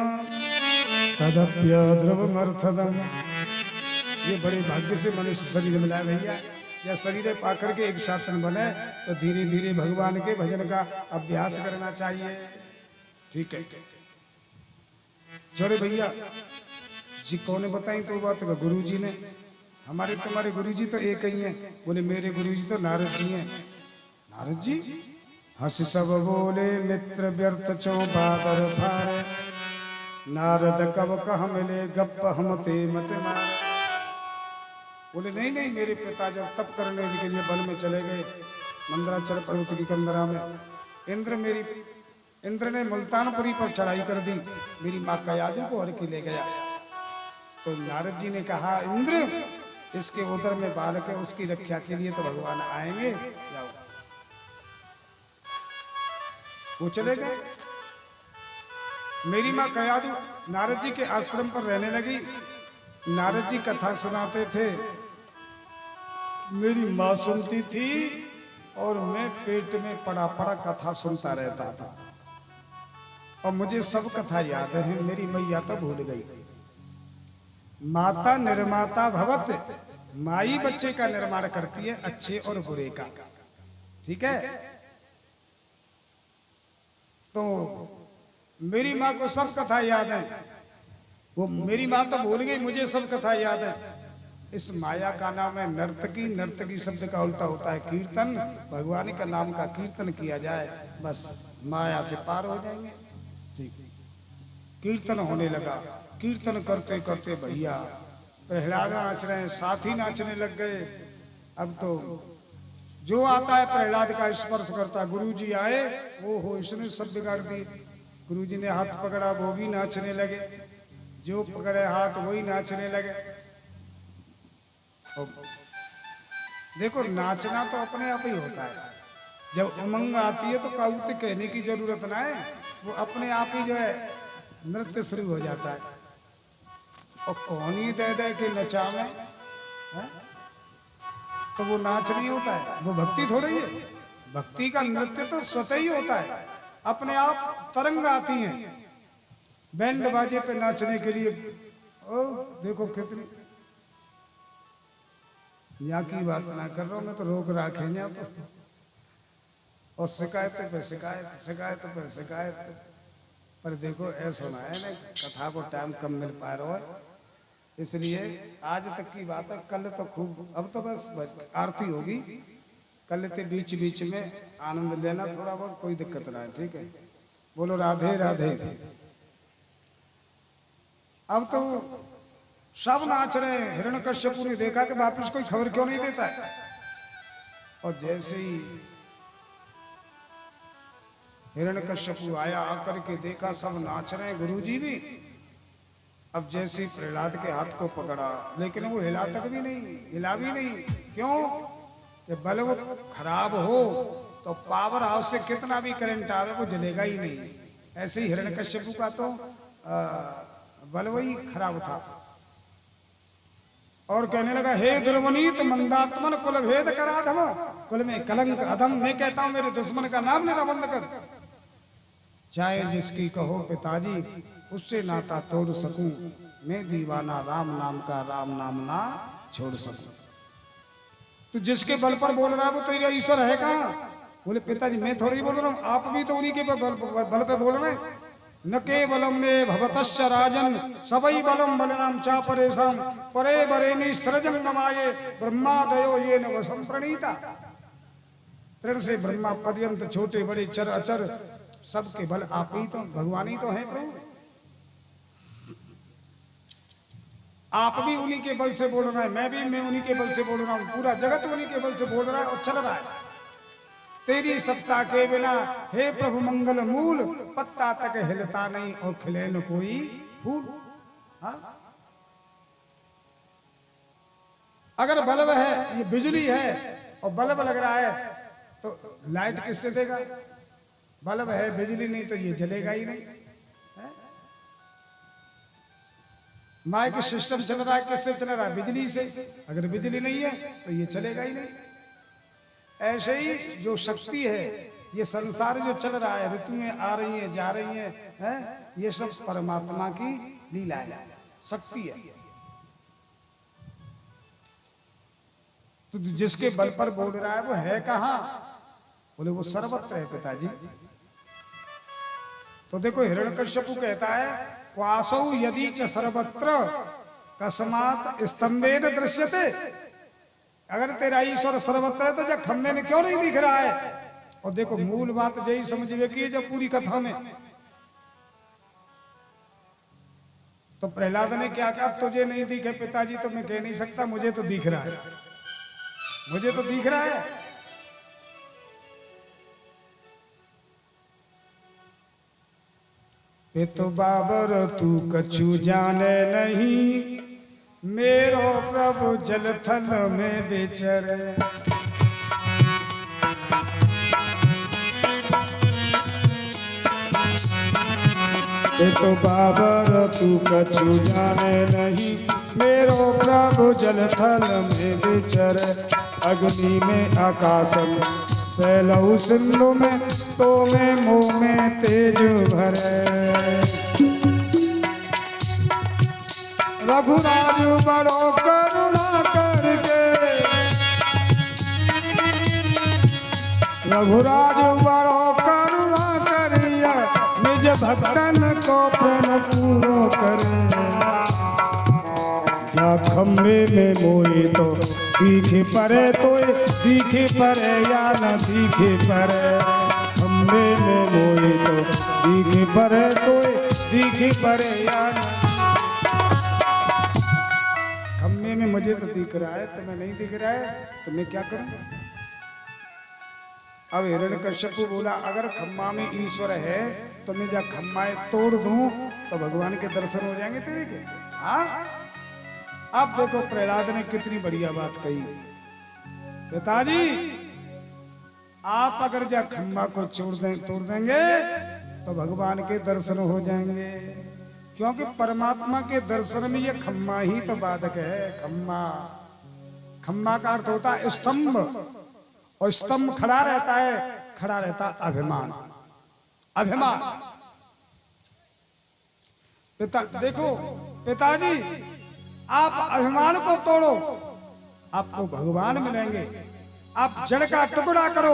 Speaker 1: तदप्य ध्रुवमर्थदम। ये बड़े भाग्य से मनुष्य शरीर मिला भैया। या शरीर पा करके एक शासन बने तो धीरे धीरे भगवान के भजन का अभ्यास करना चाहिए। ठीक है चलो भैया जी, कौन बताई तो बात का? गुरु जी ने। हमारे तुम्हारे गुरु जी तो एक ही हैं। बोले मेरे गुरु जी तो नारद जी हैं। नारद जी हंस सब बोले, मित्र व्यर्थ चो बादर फारे, नारद कब कह मिले गप हम ते मत मारे। बोले नहीं नहीं, मेरे पिता जब तप करने के लिए वन में चले गए, मंदराचल पर्वत की कंदरा में, इंद्र ने मुल्तानपुरी पर चढ़ाई कर दी, मेरी माँ कयादू को हर के ले गया। तो नारद जी ने कहा, इंद्र इसके उदर में बालक है, उसकी रक्षा के लिए तो भगवान आएंगे, जाओ। वो चले गए। मेरी माँ कयादू नारद जी के आश्रम पर रहने लगी। नारद जी कथा सुनाते थे, मेरी माँ सुनती थी और मैं पेट में पड़ा पड़ा कथा सुनता रहता था। और मुझे सब कथा याद है, मेरी मैया तो भूल गई। माता निर्माता भवत, माई बच्चे का निर्माण करती है, अच्छे और बुरे का। ठीक है, तो मेरी माँ को सब कथा याद है। वो मेरी माँ तो भूल गई, मुझे सब कथा याद है। इस माया का नाम है नर्तकी। नर्तकी शब्द का उल्टा होता है कीर्तन। भगवान का नाम का कीर्तन किया जाए, बस माया से पार हो जाएंगे। ठीक, कीर्तन होने लगा। कीर्तन करते करते भैया प्रहलाद नाच रहे हैं, साथी नाचने लग गए। अब तो जो आता है प्रहलाद का स्पर्श करता। गुरुजी आए, वो हो इसने सब बिगाड़ दिए। गुरुजी ने हाथ पकड़ा, वो भी नाचने लगे। जो पकड़े हाथ वही नाचने लगे। देखो नाचना तो अपने आप ही होता है, जब उमंग आती है तो काउत कहने की जरूरत ना है, वो अपने आप ही जो है नृत्य शुरू हो जाता है। और कौन ही दे दे कि नचावे है? तो वो नाच नहीं होता है, वो भक्ति थोड़ी है। भक्ति का नृत्य तो स्वतः ही होता है, अपने आप तरंग आती हैं बैंड बाजे पे नाचने के लिए। ओ देखो कितनी, यहाँ की बात ना कर रहा हूं मैं, तो रोक राखेंगे यहाँ तो। और शिकायत पे शिकायत, शिकायत पे शिकायत। पर देखो ऐसा ना है ना, कथा को टाइम कम मिल पा रहा है, इसलिए आज तक की बात है। कल तो खूब, अब तो बस आरती होगी, कल तो बीच बीच में आनंद लेना थोड़ा बहुत, कोई दिक्कत ना है, ठीक है। बोलो राधे राधे। अब तो सब नाच रहे हैं। हिरण्यकश्यपु ने देखा कि वापिस कोई खबर क्यों नहीं देता है, और जैसे ही हिरण्यकश्यपु आया, आकर के देखा सब नाच रहे हैं, गुरुजी भी। अब जैसे प्रहलाद के हाथ को पकड़ा, लेकिन वो हिला तक भी नहीं, हिला भी नहीं। क्यों? कि बल वो खराब हो तो पावर हाउस से कितना भी करंट आवे वो जलेगा ही नहीं। ऐसे ही हिरण्यकश्यपु का तो बल वही खराब था। और कहने लगा, हे दुर्वनीत मंदात्मन कुल भेद करा धम, कुल में कलंक अधम। मैं कहता हूं मेरे दुश्मन का नाम लेना बंद कर, चाहे जिसकी कहो पिताजी, उससे नाता तोड़ सकूं। मैं दीवाना राम नाम का, राम नाम ना छोड़ सकूं। तो जिसके बल पर बोल रहा है वो तेरा ईश्वर है कहाँ? बोले पिताजी मैं थोड़ी बोल रहा हूँ, आप भी तो उन्हीं के बल पे बोल रहे हैं। न केवलम में भवतश्च राजन सबई बलम बलनाम चा परेशान परे बरेनी स्त्रजंगमाये ब्रह्मादयो ये नवसम प्रणीता। तृण से ब्रह्मा पर्यंत छोटे बड़े चर अचर सबके बल आप ही तो, भगवान ही तो है प्रभु। आप भी उन्हीं के बल से बोल रहा है, मैं उन्हीं के बल से बोल रहा हूँ, पूरा जगत उन्हीं के बल से बोल रहा है और चल रहा है। तेरी सत्ता के बिना हे प्रभु मंगल मूल, पत्ता तक हिलता नहीं और खिले न कोई फूल। हाँ? अगर बल्ब है, ये बिजली है और बल्ब लग रहा है तो लाइट किससे देगा? बल्ब है, बिजली नहीं तो ये जलेगा ही नहीं। माइक सिस्टम चल रहा है, किससे चल रहा है? बिजली से। अगर बिजली नहीं है तो ये चलेगा ही नहीं। ऐसे ही जो शक्ति है, ये संसार जो चल रहा है, ऋतुएं आ रही हैं जा रही हैं, ये सब परमात्मा की लीला है, शक्ति है। तो जिसके बल पर बोल रहा है वो है कहाँ? बोले वो सर्वत्र है पिताजी। तो देखो हिरण्यकश्यपु कहता है, क्वासौ यदि च सर्वत्र कस्मात् स्तंभेन दृश्यते। अगर तेरा ईश्वर सर्वत्र है तो जब खम्भे में क्यों नहीं दिख रहा है? और देखो मूल बात यही समझिए कि जब पूरी कथा में तो प्रहलाद ने क्या कहा, तुझे नहीं दिखे पिताजी तो मैं कह नहीं सकता, मुझे तो दिख रहा है, मुझे तो दिख रहा है। ये तो बाबर तू कछु जाने नहीं, मेरो प्रभु जल थल में विचरे। ये तो बाबर तू कछु जाने नहीं, मेरो प्रभु जल थल में विचरे। अग्नि में आकाश में सैलऊ सिंधु में, तो में मुँह में तेज भरे। रघुराज बड़ो करुणा करके, रघुराज बड़ो करुणा करिया, निज भक्तन को प्रण पूरो करे। जा खम्भे में मोई तो दिखे परे, तो दिखे परे या न दिखे परे। खम्भे में मोई तो दिखे परे, तो दिखे परे या न। खम्भे में मुझे तो दिख रहा है, तुम्हें नहीं दिख रहा है, तो मैं क्या करूं? अब हिरण्यकश्यपु बोला, अगर खम्भा में ईश्वर है तो मैं जब खम्भाएं तोड़ दूं तो भगवान के दर्शन हो जाएंगे तेरे के। हाँ, अब देखो प्रहलाद ने कितनी बढ़िया बात कही। पिताजी आप अगर जा खम्मा को तोड़ देंगे तो भगवान के दर्शन हो जाएंगे, क्योंकि परमात्मा के दर्शन में ये खम्मा ही तो बाधक है। खम्मा, खम्मा का अर्थ होता है स्तंभ, और स्तंभ खड़ा रहता है, खड़ा रहता अभिमान। अभिमान देखो पिताजी, आप अभिमान को तोड़ो, आपको भगवान मिलेंगे। आप जड़ का टुकड़ा करो,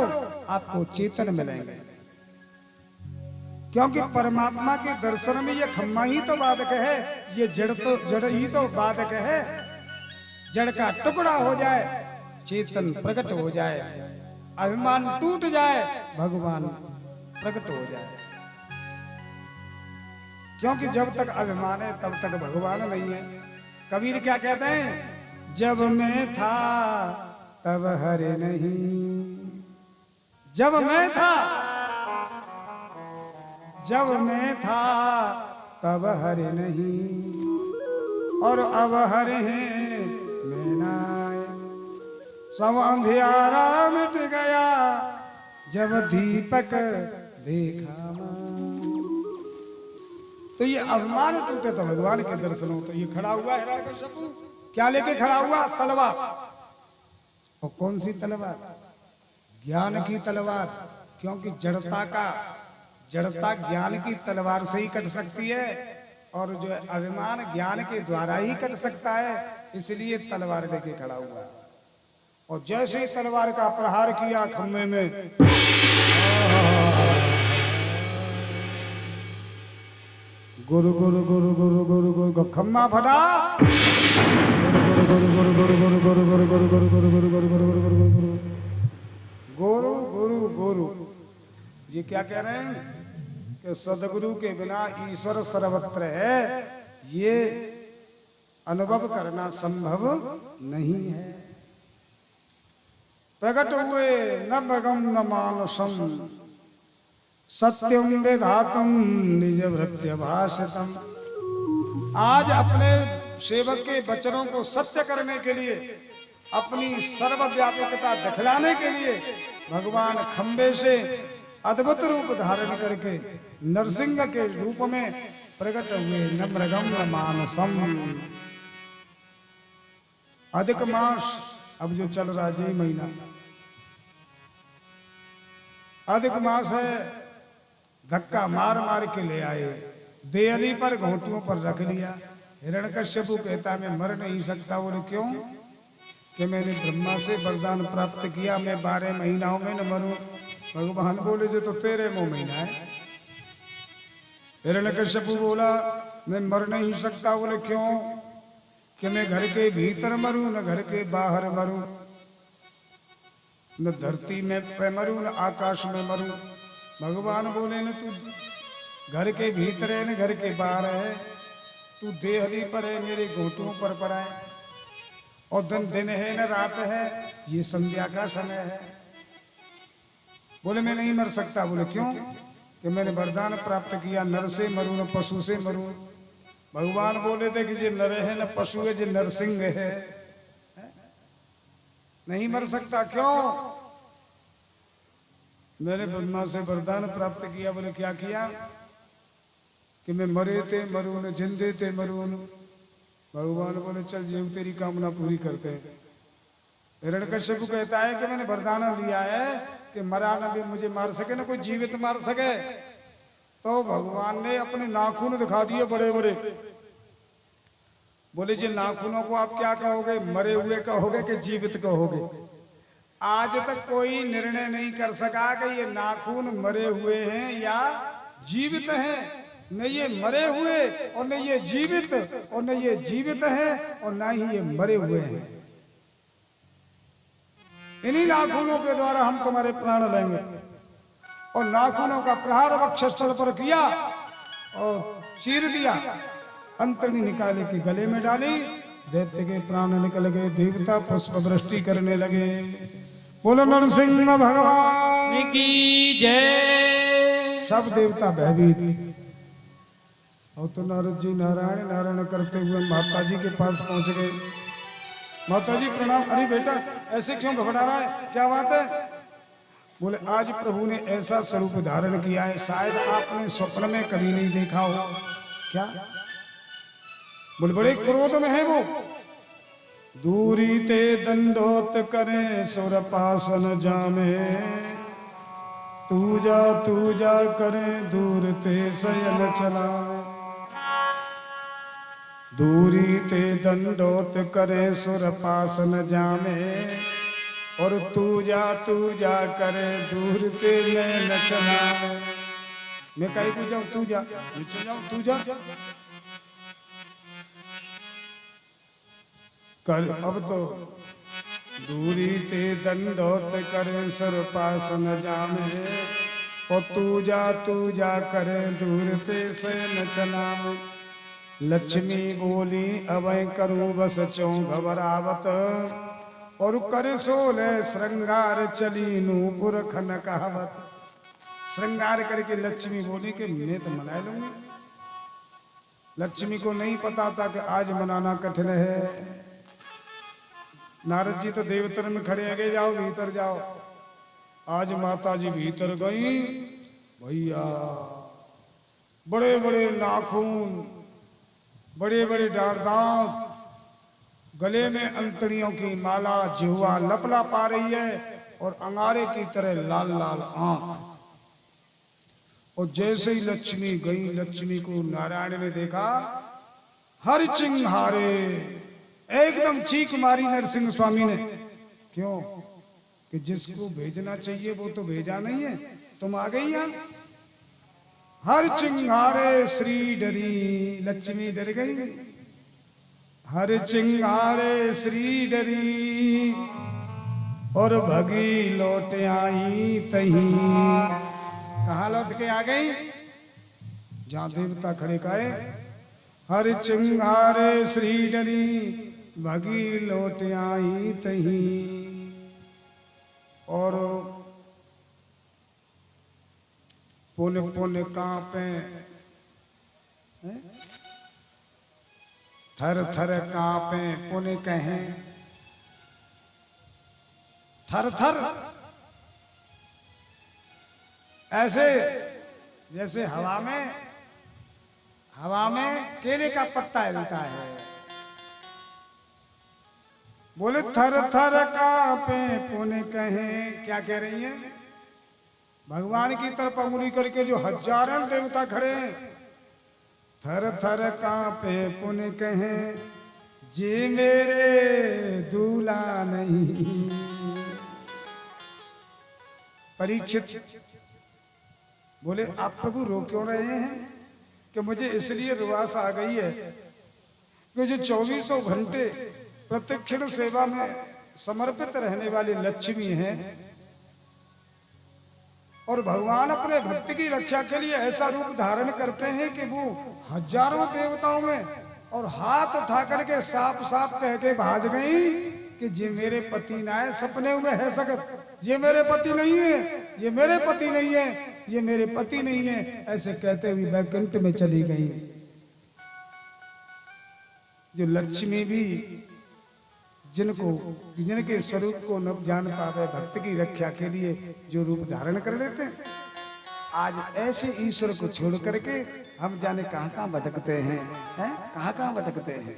Speaker 1: आपको चेतन मिलेंगे। क्योंकि परमात्मा के दर्शन में ये खम्मा ही तो बाधक है, ये जड़ ही तो बाधक है। जड़ का टुकड़ा हो जाए, चेतन प्रकट हो जाए, अभिमान टूट जाए, भगवान प्रकट हो जाए। क्योंकि जब तक अभिमान है तब तक भगवान नहीं है। कबीर क्या कहते हैं? जब मैं था तब हरे नहीं, जब मैं था, जब मैं था तब हरे नहीं, और अब हरे हैं मैं नाय। सब अंधियारा मिट गया जब दीपक देखा। तो ये अभिमान टूटे तो भगवान के दर्शन हो। तो ये खड़ा हुआ हिरण्यकश्यपु, क्या लेके खड़ा हुआ? तलवार। और कौन सी तलवार? ज्ञान की तलवार। क्योंकि जड़ता ज्ञान की तलवार से ही कट सकती है, और जो अभिमान ज्ञान के द्वारा ही कट सकता है। इसलिए तलवार लेके खड़ा हुआ। और जैसे ही तलवार का प्रहार किया खम्मे में, गुरु गुरु गुरु गुरु गुरु गुरु खम्मा फटा। गुरु गुरु गुरु गुरु गुरु गुरु गुरु गुरु गुरु गुरु गुरु गुरु गुरु गुरु गुरु गुरु गुरु गुरु गुरु। ये क्या कह रहे हैं कि सदगुरु के बिना ईश्वर सर्वत्र है, ये अनुभव करना संभव नहीं है। प्रकट हुए न भगम न मानसम, सत्यम विधातुम निज भृत्य भाषितम। आज अपने सेवक के वचनों को सत्य करने के लिए, अपनी सर्वव्यापकता दिखलाने के लिए भगवान खंबे से अद्भुत रूप धारण करके नरसिंह के रूप में प्रकट हुए। न मृगम न मानसम। अधिक मास अब जो चल रहा है, महीना अधिक मास है, धक्का मार मार के ले आए, देहली पर घोटियों पर रख लिया। हिरण्यकश्यपु कहता मैं मर नहीं सकता। बोले क्यों? कि मैंने ब्रह्मा से वरदान प्राप्त किया, मैं 12 महीनों में न मरूं। भगवान बोले जो तो तेरे मुंह महीना है। हिरण्यकश्यपु बोला मैं मर नहीं सकता। बोले क्यों? कि मैं घर के भीतर मरूं न घर के बाहर मरूं, न धरती में पे मरूं न आकाश में मरूं। भगवान बोले न तू घर के भीतर है न घर के बाहर है, तू देहली पर है, मेरे घोटों पर पड़ा है। और दिन है न रात है, ये संध्या का समय है। बोले मैं नहीं मर सकता। बोले क्यों? कि मैंने वरदान प्राप्त किया, नर से मरूं न पशु से मरूं। भगवान बोले थे कि जो नर है न पशु है, जो नरसिंह है, नहीं मर सकता। क्यों? मैंने ब्रह्मा से वरदान प्राप्त किया। बोले क्या किया? कि मैं मरे थे मरू न जिंदे थे मरू न। भगवान बोले चल जीव तेरी कामना पूरी करते हैं। हिरण्यकश्यप कहता है कि मैंने वरदान लिया है कि मरा न भी मुझे मार सके न कोई जीवित मार सके। तो भगवान ने अपने नाखून दिखा दिए बड़े बड़े। बोले जी नाखूनों को आप क्या कहोगे? मरे हुए कहोगे कि जीवित कहोगे? आज तक कोई निर्णय नहीं कर सका कि ये नाखून मरे हुए हैं या जीवित हैं। न ये मरे हुए और न ये जीवित, और न ये जीवित है और न ही ये मरे हुए हैं। इन्हीं नाखूनों के द्वारा हम तुम्हारे प्राण लेंगे। और नाखूनों का प्रहार वक्षस्थल पर किया और चीर दिया। अंतड़ी निकाले के गले में डाली, दैत्य के प्राण निकल गए। देवता पुष्प वृष्टि करने लगे। बोलो नरसिंह भगवान
Speaker 2: की जय।
Speaker 1: सब देवता भयभीत। और तो नारद जी नारायण नारायण करते हुए माता जी के पास पहुंच गए। माता जी प्रणाम। अरे बेटा ऐसे क्यों घबरा रहा है? क्या बात है? बोले आज प्रभु ने ऐसा स्वरूप धारण किया है, शायद आपने स्वप्न में कभी नहीं देखा हो। क्या? बोले बड़े क्रोध में है वो। दूरी ते दंडोत करे सुरपासन जामे, तू जा करे दूर ते शयन चला। दूरी ते दंडोत करे सुरपासन जामे, और तू जा करे दूर ते नैन चला। मैं कहीं को जाऊं, तू जा, नीचे जाऊं, तू जा कर। अब तो दूरी ते दंडोत करे सुरपासन जामे, और तू जा करे दूर ते शयन चला। लक्ष्मी बोली अवै करूं बस चौं घबरावत, और कर सोले श्रृंगार चली नूपुर खन कहावत। श्रृंगार करके लक्ष्मी बोली कि मैं तो मना लूंगी। लक्ष्मी को नहीं पता था कि आज मनाना कठिन है। नारद जी तो देवतर में खड़े आगे, जाओ भीतर जाओ। आज माता जी भीतर गई, भैया बड़े बड़े नाखून, बड़े बड़े डार दांत, गले में अंतड़ियों की माला, जिह्वा लपला पा रही है, और अंगारे की तरह लाल लाल आंख। और जैसे ही लक्ष्मी गई, लक्ष्मी को नारायण ने देखा, हर चिंहारे एकदम चीख मारी नरसिंह स्वामी ने। क्यों? कि जिसको भेजना चाहिए वो तो भेजा नहीं है, तुम आ गई यहां। हर चिंगारे श्री डरी, लक्ष्मी डर गई। हर चिंगारे श्री डरी, और भगी लौट आई तही। कहाँ लौट के आ गई? जहां देवता खड़े काए। हर चिंगारे श्री डरी, भगी लौट आई तही। और पुन पुन कांपे, थर थर कांपे पुन कहें। थर थर ऐसे जैसे हवा में केले का पत्ता हिलता है। बोले थर थर कांपे पुन कहें। क्या कह रही हैं? भगवान की तरफ अंगुली करके जो हजारों देवता खड़े हैं। थर थर कांपे पुन कहें, जे मेरे दूल्हा नहीं। परीक्षित बोले आप प्रभु रो क्यों रहे हैं? कि मुझे इसलिए रुआस आ गई है कि जो 24 घंटे प्रत्यक्षण सेवा में समर्पित रहने वाली लक्ष्मी हैं, और भगवान अपने भक्त की रक्षा के लिए ऐसा रूप धारण करते हैं कि वो हजारों देवताओं में और हाथ उठा करके साफ साफ कह के भाज गई कि ये मेरे पति ना है। सपने में है सकत, ये मेरे पति नहीं है, ये मेरे पति नहीं है, ये मेरे पति नहीं है, ऐसे कहते हुए वैकुंठ में चली गई। जो लक्ष्मी भी जिनके स्वरूप को न जान पावे, भक्त की रक्षा के लिए जो रूप धारण कर लेते हैं, आज ऐसे ईश्वर को छोड़ करके हम जाने कहां कहां भटकते हैं, कहां कहां भटकते हैं।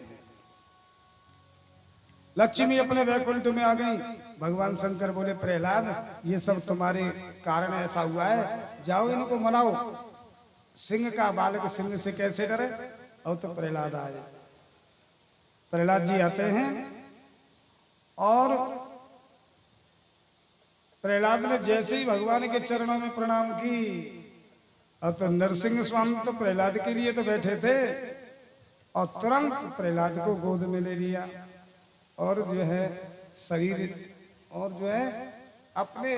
Speaker 1: लक्ष्मी अपने वैकुंठ में आ गई। भगवान शंकर बोले प्रहलाद, ये सब तुम्हारे कारण ऐसा हुआ है, जाओ इनको मनाओ। सिंह का बालक सिंह से कैसे डरे? और तो प्रहलाद आए। प्रहलाद जी आते हैं और प्रहलाद ने जैसे ही भगवान के चरणों में प्रणाम की, और तो नरसिंह स्वामी तो प्रहलाद के लिए तो बैठे थे, और तुरंत प्रहलाद को गोद में ले लिया, और जो है शरीर, और जो है अपने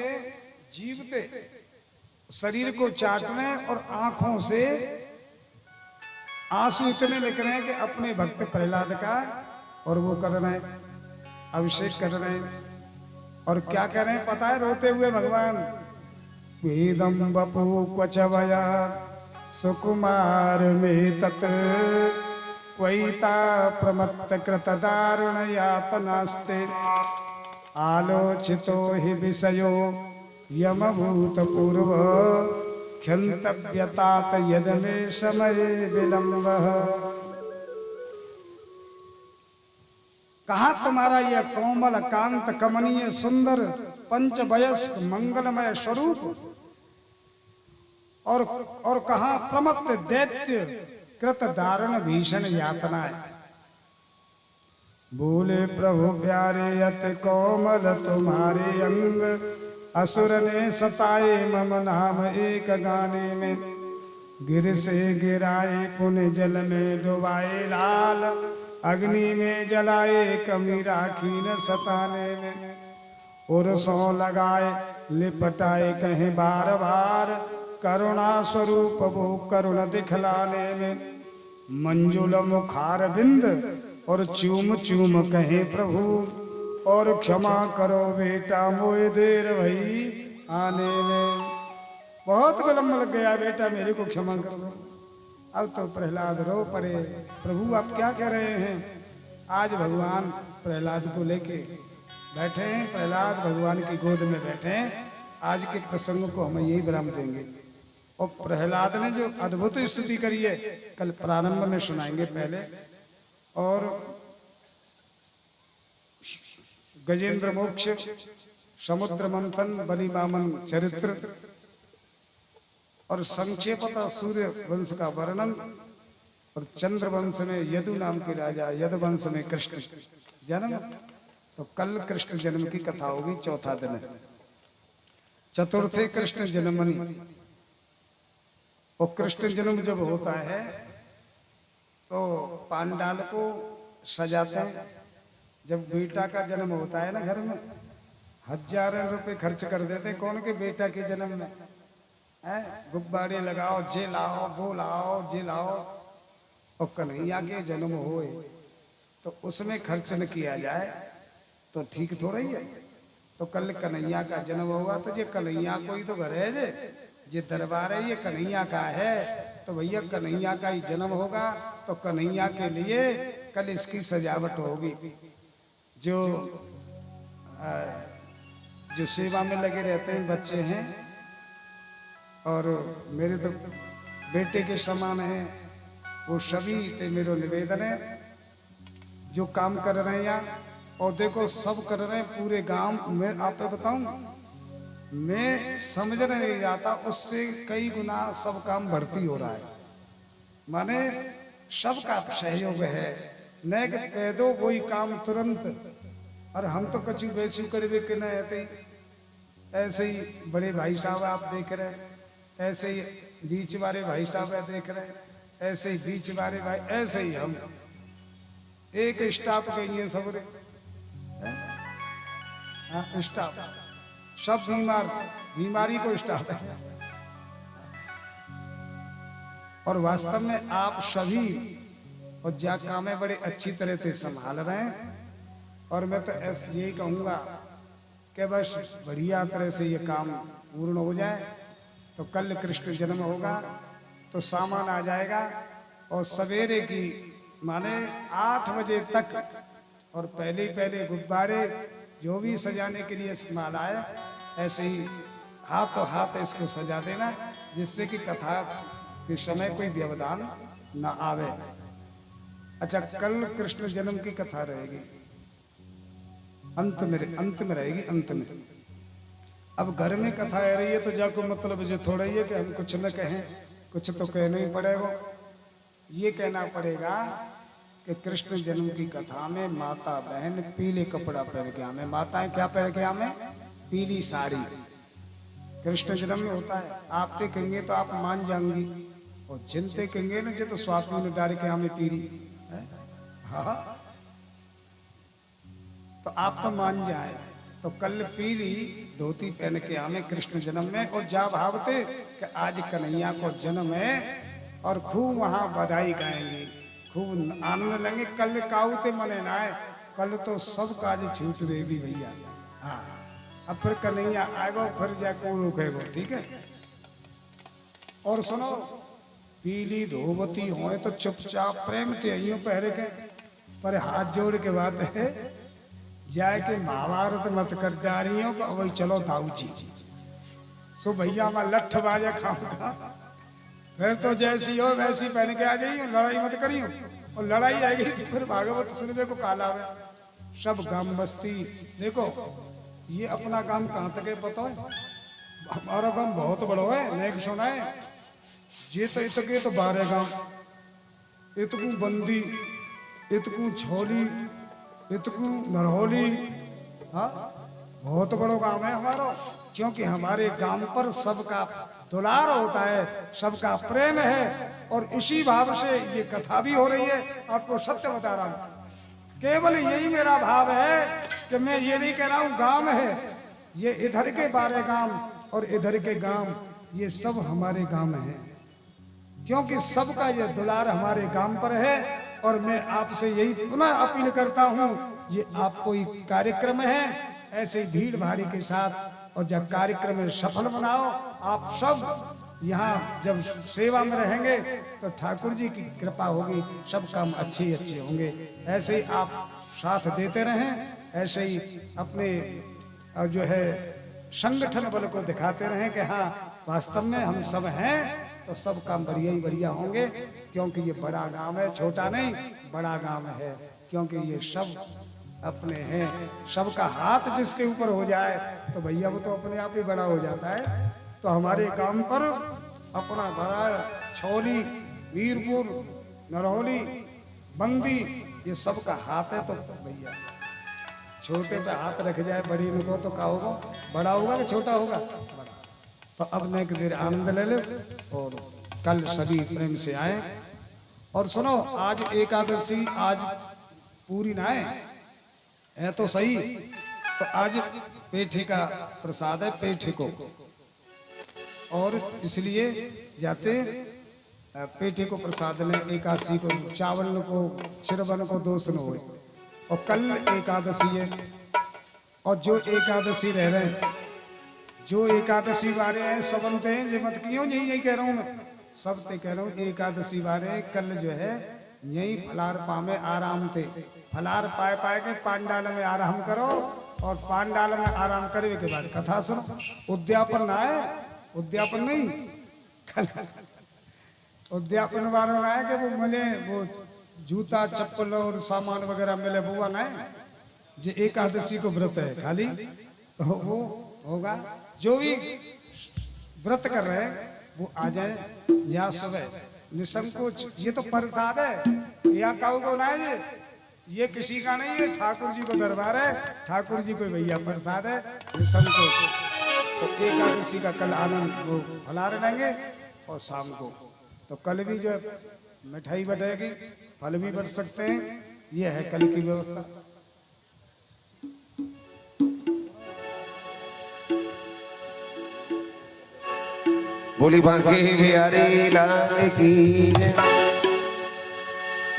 Speaker 1: जीवते शरीर को चाटने, और आंखों से आंसू इतने निकल रहे हैं कि अपने भक्त प्रहलाद का, और वो कर रहे हैं, अभिषेक कर रहे हैं। और क्या कर रहे हैं पता है? रोते हुए भगवान, वेदम बपू क्वचवया सुकुमार में तत् क्वैता प्रमत्त कृत दारुण यातनास्ते आलोचितो हि विषयो यमभूत पूर्व क्षंतव्यतात यद में समय विलंब। कहा तुम्हारा यह कोमल कांत कमनीय सुंदर पंचवयस्क मंगलमय स्वरूप और कहा प्रमत्त दैत्य कृत दारुण भीषण यातनाएं। बोले प्रभु प्यारे अति कोमल तुम्हारे अंग, असुर ने सताए मम नाम एक गाने में। गिर से गिराए पुण्य जल में डुबाए लाल, अग्नि में जलाए कमी राखी न सताने में। उर्सों लगाए लिपटाए कहीं बार बार, करुणा स्वरूप वो करुण दिखलाने में। मंजुल मुखार बिंद और चूम चूम कहे प्रभु, और क्षमा करो बेटा मोए देर भई आने में। बहुत विलम्ब लग गया बेटा, मेरे को क्षमा कर दो। अब तो प्रहलाद रो पड़े। प्रभु आप क्या कह रहे हैं? आज भगवान प्रहलाद को लेके बैठे हैं, प्रहलाद भगवान की गोद में बैठे हैं। आज के प्रसंग को हम यही विराम देंगे। और प्रहलाद ने जो अद्भुत स्तुति करी है कल प्रारंभ में सुनाएंगे पहले। और गजेंद्र मोक्ष, समुद्र मंथन, बलि वामन चरित्र और संक्षेपतः सूर्य वंश का वर्णन, और चंद्र वंश में यदु नाम के राजा यदु वंश में कृष्ण जन्म। तो कल कृष्ण जन्म की कथा होगी, चौथा दिन है, चतुर्थे कृष्ण जन्मनि। और कृष्ण जन्म जब होता है तो पांडाल को सजाते हैं। जब बेटा का जन्म होता है ना घर में, हजारों रुपए खर्च कर देते हैं। कौन के बेटा के जन्म में गुब्बारे लगाओ, जे लाओ, वो लाओ, जे लाओ। और कन्हैया के जन्म होए तो उसमें खर्च न किया जाए तो ठीक थोड़ा ही है। तो कल कन्हैया का जन्म होगा तो ये कन्हैया कोई तो घर है, जे दरबार है ये कन्हैया का है। तो भैया कन्हैया का ही जन्म होगा तो कन्हैया के लिए कल इसकी सजावट होगी। जो सेवा में लगे रहते हैं बच्चे हैं, और मेरे तो बेटे के समान हैं, वो सभी ते मेरो निवेदन है जो काम कर रहे हैं यहाँ। और देखो सब कर रहे हैं पूरे गांव में। आप बताऊं, मैं समझ नहीं जाता, उससे कई गुना सब काम बढ़ती हो रहा है। माने सबका सहयोग है, न कि कह दो वही काम तुरंत। और हम तो कछु बेचू करवे के न आते। ऐसे ही बड़े भाई साहब आप देख रहे, ऐसे ही बीच वाले भाई साहब देख रहे, ऐसे ही बीच वाले भाई, ऐसे ही हम एक स्टाफ के ये सब स्टाफ सब बीमारी को स्टाफ है। और वास्तव में आप सभी और जा कामें बड़े अच्छी तरह से संभाल रहे हैं। और मैं तो यही कहूँगा कि बस बढ़िया तरह से ये काम पूर्ण हो जाए। तो कल कृष्ण जन्म होगा तो सामान आ जाएगा, और सवेरे की माने 8 बजे तक, और पहले गुब्बारे जो भी सजाने के लिए इस्तेमाल आए ऐसे ही हाथों हाथ इसको सजा देना, जिससे कि कथा के समय कोई व्यवधान न आवे। अच्छा, कल कृष्ण जन्म की कथा रहेगी, अंत में रहेगी, अंत में। अब घर में कथा आ रही है तो जाको मतलब जो थोड़ा ही है कि हम कुछ न कहें, कुछ तो कहना ही पड़ेगा। ये कहना पड़ेगा कि कृष्ण जन्म की कथा में माता बहन पीले कपड़ा पहन के हमें, माताएं क्या पहन के हमें? पीली साड़ी। कृष्ण जन्म में होता है। आप ते कहेंगे तो आप मान जाएंगी, और जिनते कहेंगे ना जो तो स्वापी ने डाल के हमें पीली, हाँ तो आप तो मान जाए। तो कल पीली धोती पहन के हमें कृष्ण जन्म में, और जा भावते कि आज कन्हैया को जन्म है, और खूब वहां बधाई गाएंगे, खूब आनंद लेंगे। कल काउते मने ना है, कल तो सब काज छूट रही भी भैया। हाँ, अब फिर कन्हैया आएगा, फिर जाको रोकेगो, ठीक है। और सुनो, पीली धोवती हो तो चुपचाप प्रेम ते अइयो पहरे के, पर हाथ जोड़ के बात है जाए के महाभारत मत कर डारियों को, वही चलो दाऊ जी सो भैया मैं लठ बाजे खाऊंगा, फिर तो जैसी हो वैसी पहन के आ जाइयो, लड़ाई मत करियो। और लड़ाई आएगी तो फिर भागवत सुनने को काला है। सब गांव बस्ती देखो, ये अपना काम कहाँ तक है पता है? हमारा गांव बहुत बड़ा है, नेक सुना है। ये तो इतके तो 12 गांव, इतकू बंदी, इतकू छोली, इतकू नरहोली, हाँ बहुत बड़ा गांव है हमारा। क्योंकि हमारे गांव पर सबका दुलार होता है, सबका प्रेम है। और इसी भाव से ये कथा भी हो रही है। आपको सत्य बता रहा हूं, केवल यही मेरा भाव है कि मैं ये नहीं कह रहा हूं गांव है, ये इधर के 12 गांव और इधर के गांव, ये सब हमारे गांव हैं। क्योंकि सबका ये दुलार हमारे गांव पर है। और मैं आपसे यही पुनः अपील करता हूं, ये आप कोई कार्यक्रम है, ऐसे भीड़ भाड़ी के साथ, और जब कार्यक्रम सफल बनाओ। आप सब यहाँ जब सेवा में रहेंगे तो ठाकुर जी की कृपा होगी, सब काम अच्छे अच्छे होंगे। ऐसे ही आप साथ देते रहें, ऐसे ही अपने जो है संगठन बल को दिखाते रहें कि हाँ वास्तव में हम सब हैं, तो सब काम बढ़िया ही बढ़िया होंगे। क्योंकि ये बड़ा गांव है, छोटा नहीं बड़ा गांव है। क्योंकि ये सब अपने हैं, सबका हाथ जिसके ऊपर हो जाए तो भैया वो तो अपने आप ही बड़ा हो जाता है। तो हमारे काम पर अपना बड़ा छोली, वीरपुर, नरहोली, बंदी, ये सबका हाथ है। तो भैया छोटे पे हाथ रख जाए बड़ी इनको तो क्या होगा, बड़ा होगा कि छोटा होगा? बड़ा। तो अब नेक देर आनंद ले ले, और कल सभी प्रेम से आए। और सुनो, आज एकादशी आज पूरी ना है तो सही। तो आज पेठे का प्रसाद है, पेठे को, और इसलिए जाते पेठे को प्रसाद लें। एकादशी को चावल को, चिरवन को दोष न हो। और कल एकादशी है, और जो एकादशी रह रहे हैं, जो एकादशी वाले हैं सबनते हैं, ये मत क्यों यही कह रहा हूँ मैं, सब ते कह रहा हूँ। एकादशी वाले कल जो है यही फलार पामे आराम थे, फलार पाए पाए के पांडाल में आराम करो, और पांडाल में आराम करने के बाद कथा सुनो। उद्यापन ना है, उद्यापन नहीं, कल उद्यापन वाला ना है कि वो मिले, वो जूता चप्पल और सामान वगैरह मिले, वो ना है। जो एकादशी को व्रत है खाली, तो वो होगा। जो भी व्रत कर रहे हैं वो आ जाए यहाँ सुबह निसंकोच। ये तो प्रसाद है, यहाँ काऊ को ना है, ये किसी का नहीं है, ठाकुर जी को दरबार है, ठाकुर जी को भैया प्रसाद है, निसंकोच। तो एकादशी का कल आनंद वो फलार लेंगे, और शाम को तो कल भी जो मिठाई बटेगी, फल भी बट सकते हैं। ये है कल की व्यवस्था।
Speaker 3: बोली बांके बिहारी लाल की जय।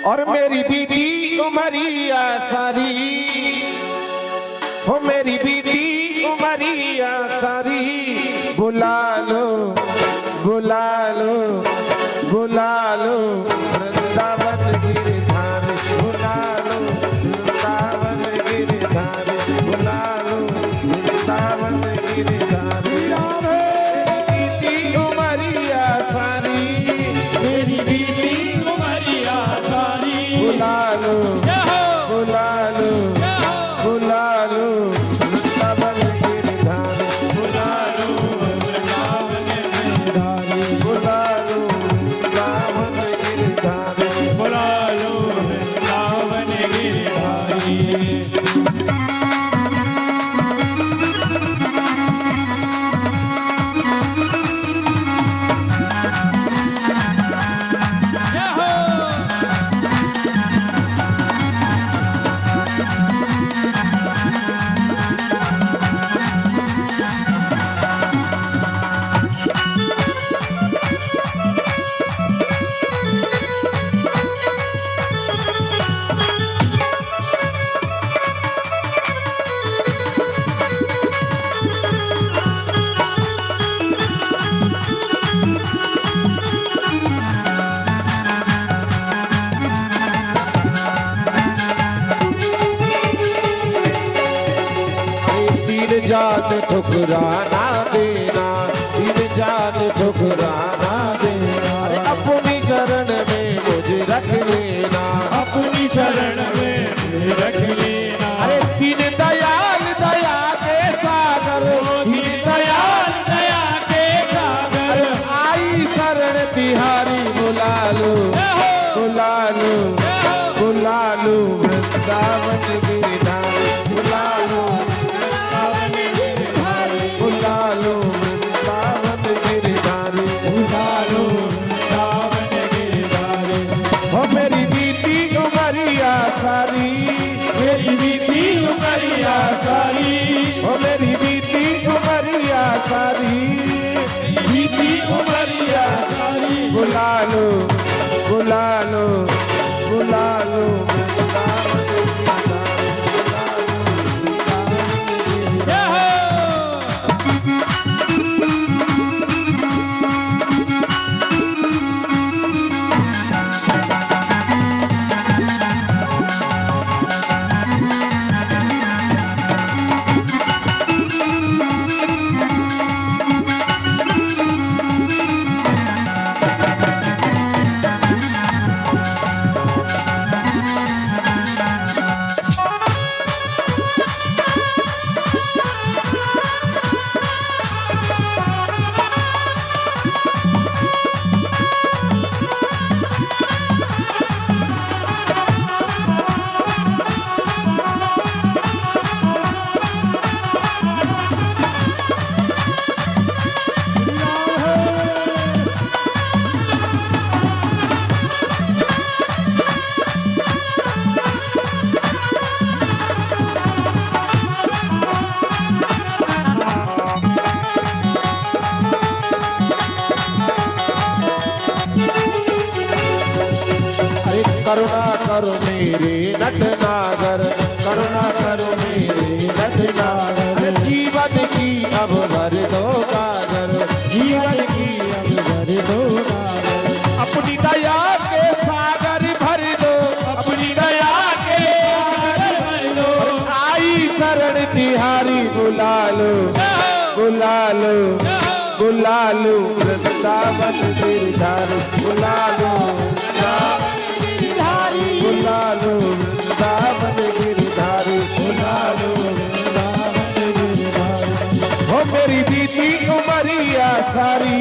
Speaker 3: और मेरी बीती उमरिया सारी, हो मेरी बीती उमरिया सारी, बुला लो बुला लो बुला लो वृंदावन गिरधारी, बुला लो वृंदावन गिरधारी, बुला लो वृंदावन गिरधारी।
Speaker 2: मेरी बीती उमरिया सारी,
Speaker 3: बुला लो बुला लो बुला लो वृंदावन गिरधारी, बुला लो वृंदावन गिरधारी, बुला लो वृंदावन गिरधारी,
Speaker 2: बुला लो वृंदावन गिरधारी।
Speaker 3: जान ठुकराना देना,
Speaker 2: बुलालो वृंदावन गिरधारी
Speaker 3: हो मेरी बीती उमरिया सारी,
Speaker 2: मेरी बीती उमरिया सारी,
Speaker 3: हो मेरी बीती उमरिया सारी,
Speaker 2: बीती उमरिया सारी
Speaker 3: बुलालो बुलालो बुलालो वृंदावन गिरधारी,
Speaker 2: जय हो।
Speaker 3: अरे करुणा करो मेरे नटनागर, करुणा करो मेरे नटनागर, अरे जीवन की अब भर दो कागर, जीवन की अब भर दो कागर, अपनी दया के सागर भर दो, अपनी दया के सागर भर दो, आई शरण तिहारी बुला लो बुला लो बुला लो वृंदावन गिरधारी, बुला लो बुला लो वृंदावन गिरधारी, बुला लो वृंदावन गिरधारी, हो मेरी बीती उमरिया सारी,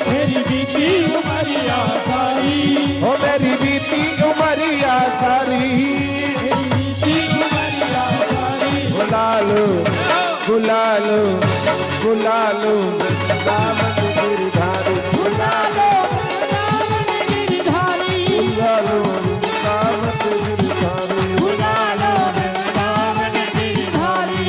Speaker 2: मेरी बीती उमरिया सारी,
Speaker 3: हो मेरी बीती उमरिया सारी,
Speaker 2: मेरी बीती उमरिया सारी
Speaker 3: बुला लो बुला लो बुला लो वृंदावन गिरधारी, बुला लो बुला लो वृंदावन गिरधारी,
Speaker 2: बुलालो वृंदावन गिरधारी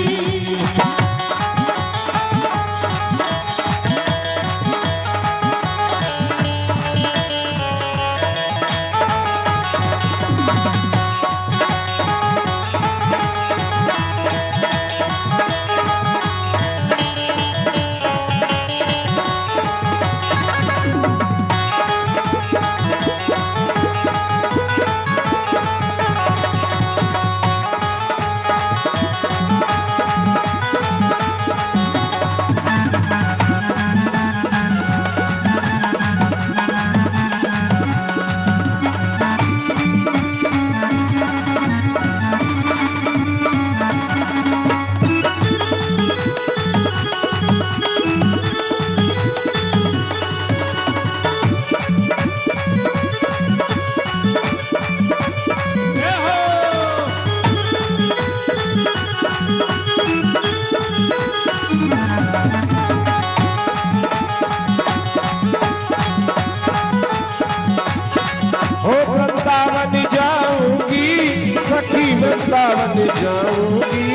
Speaker 3: वृंदावन जाऊंगी,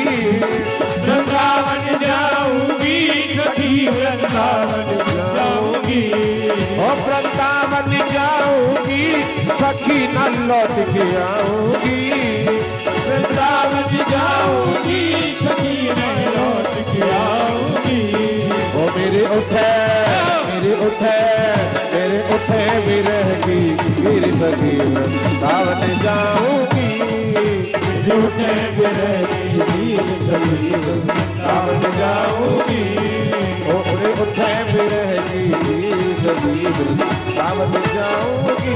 Speaker 2: वृंदावन जाऊंगी, सखी वृंदावन जाऊंगी,
Speaker 3: ओ वृंदावन जाऊंगी, सखी न लौट के आऊंगी,
Speaker 2: वृंदावन जाऊंगी, सखी न लौट के आऊंगी।
Speaker 3: ओ मेरे उठे विरह की मेरी सखी वृंदावन जाऊंगी,
Speaker 2: मेरे उठे विरह की मेरी सखी वृंदावन जाऊंगी,
Speaker 3: ओ मेरे उठे विरह की मेरी सखी वृंदावन जाऊंगी,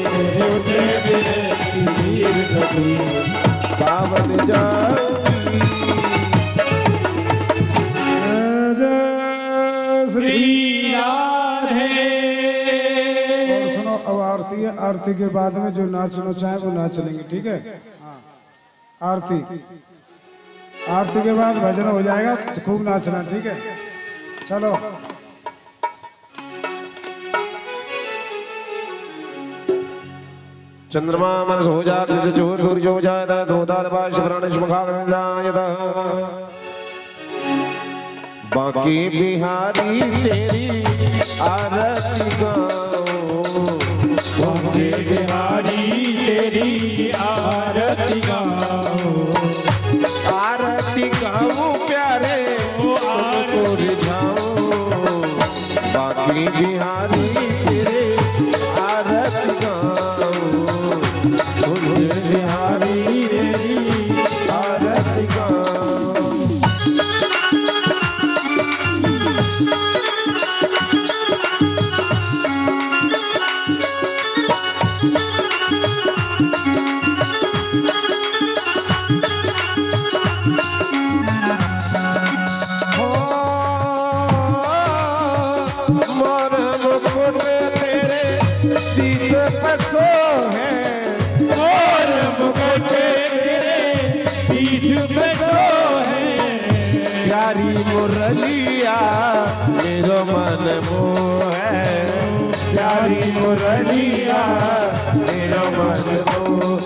Speaker 2: मेरे उठे विरह की मेरी सखी
Speaker 3: वृंदावन जाऊंगी।
Speaker 2: श्री राधे।
Speaker 1: और सुनो, अब आरती है। आरती के बाद में जो नाचना चाहे वो नाच लेंगे, ठीक है? हाँ, आरती के बाद भजन हो जाएगा तो खूब नाचना, ठीक है? चलो।
Speaker 3: चंद्रमा मनस हो जात चोर सूर्य हो जात दोदात वाश प्राणेश मुखाग जायत बाकी बिहारी तेरी आरती गाऊं
Speaker 2: बांके बिहारी तेरी आरती गाऊं
Speaker 3: आरती गाऊं प्यारे तुमको रिझाऊं बाकी बिहारी तेरे आरती गाऊं बांके बिहारी तेरी आरती गाऊं मोर मुकुट तेरे शीश पे सो है
Speaker 2: और मुकुट तेरे शीश पे सो है
Speaker 3: प्यारी मुरलिया मेरो मन मोह है प्यारी मुरलिया मेरो मन मोह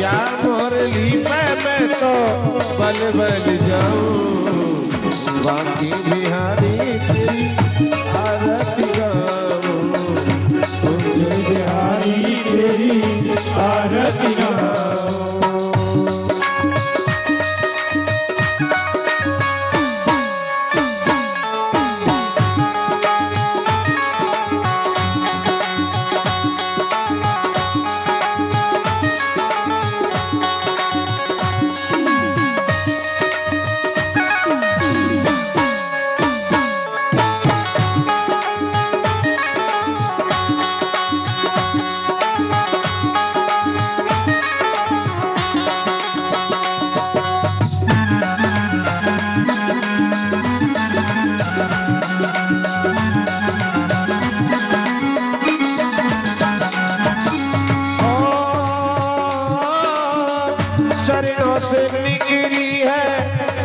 Speaker 3: या मुरली पे मैं तो बल बल जाऊं बाकी बिहारी तेरी आरती गाऊं
Speaker 2: बांके बिहारी तेरी आरती गाऊं
Speaker 3: चरणों से निकली है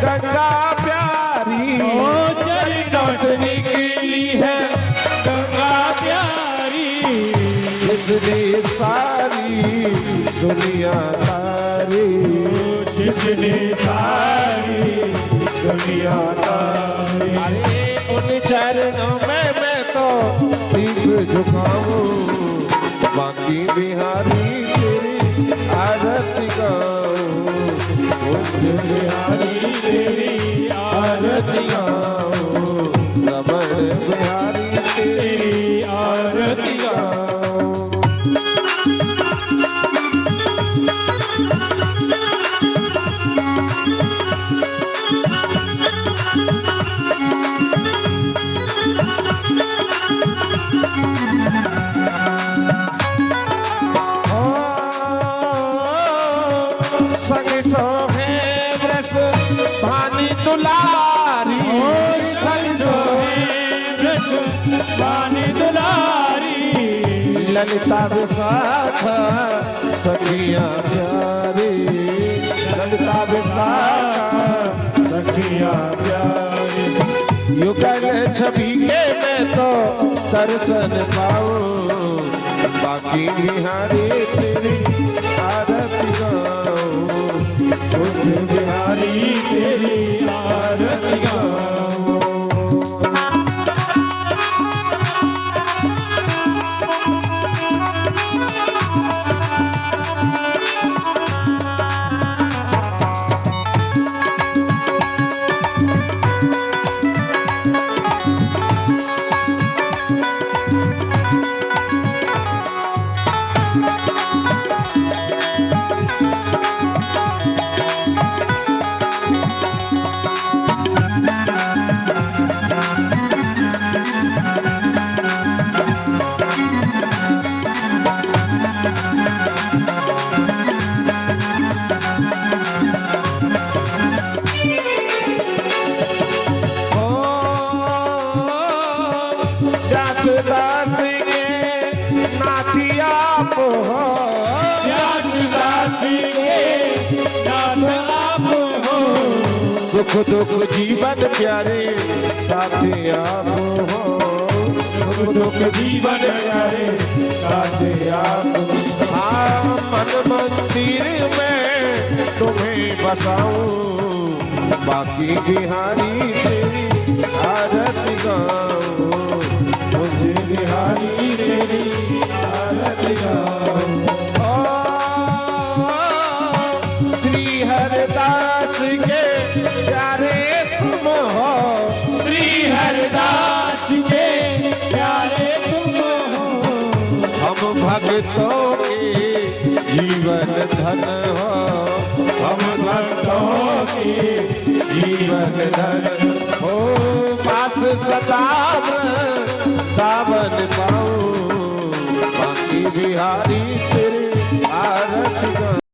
Speaker 3: गंगा प्यारी
Speaker 2: चरणों से निकली है गंगा प्यारी
Speaker 3: जिसने सारी दुनिया तारी
Speaker 2: जिसने सारी दुनिया तारी
Speaker 3: अरे उन चरणों में मैं तो शीश झुकाऊं बाकी बिहारी तेरी आरती गाऊं
Speaker 2: बांके बिहारी तेरी आरती गाऊं
Speaker 3: रमण बिहारी तेरी
Speaker 2: तेरी आरती
Speaker 3: गाऊं संग सोहे व्रस भानी दुलारी
Speaker 2: संग सोहे व्रस भानी दुलारी
Speaker 3: ललिता विशाखा सखिया प्यारी ललिता विशाखा सखिया प्यारी युगल छवि के मैं तो दर्शन पाऊं बाकी बिहारी तेरी आरती गाऊं
Speaker 2: बांके बिहारी तेरी आरती गाऊं
Speaker 3: सुख दुख जीवन प्यारे साथी आप हो सुख दुख जीवन प्यारे साथे आप। हाँ मन मंदिर में तुम्हें बसाऊं, बाकी बिहारी तेरी आरती गाऊं, मुझे बिहारी तेरी आरती गाऊं। श्री हरदास के प्यारे तुम हो,
Speaker 2: श्री हरदास के प्यारे तुम हो,
Speaker 3: हम भक्तों के जीवन धन हो, हम भक्तों के जीवन धन हो। पास सदा दामन पाऊं, बाकी बिहारी तेरे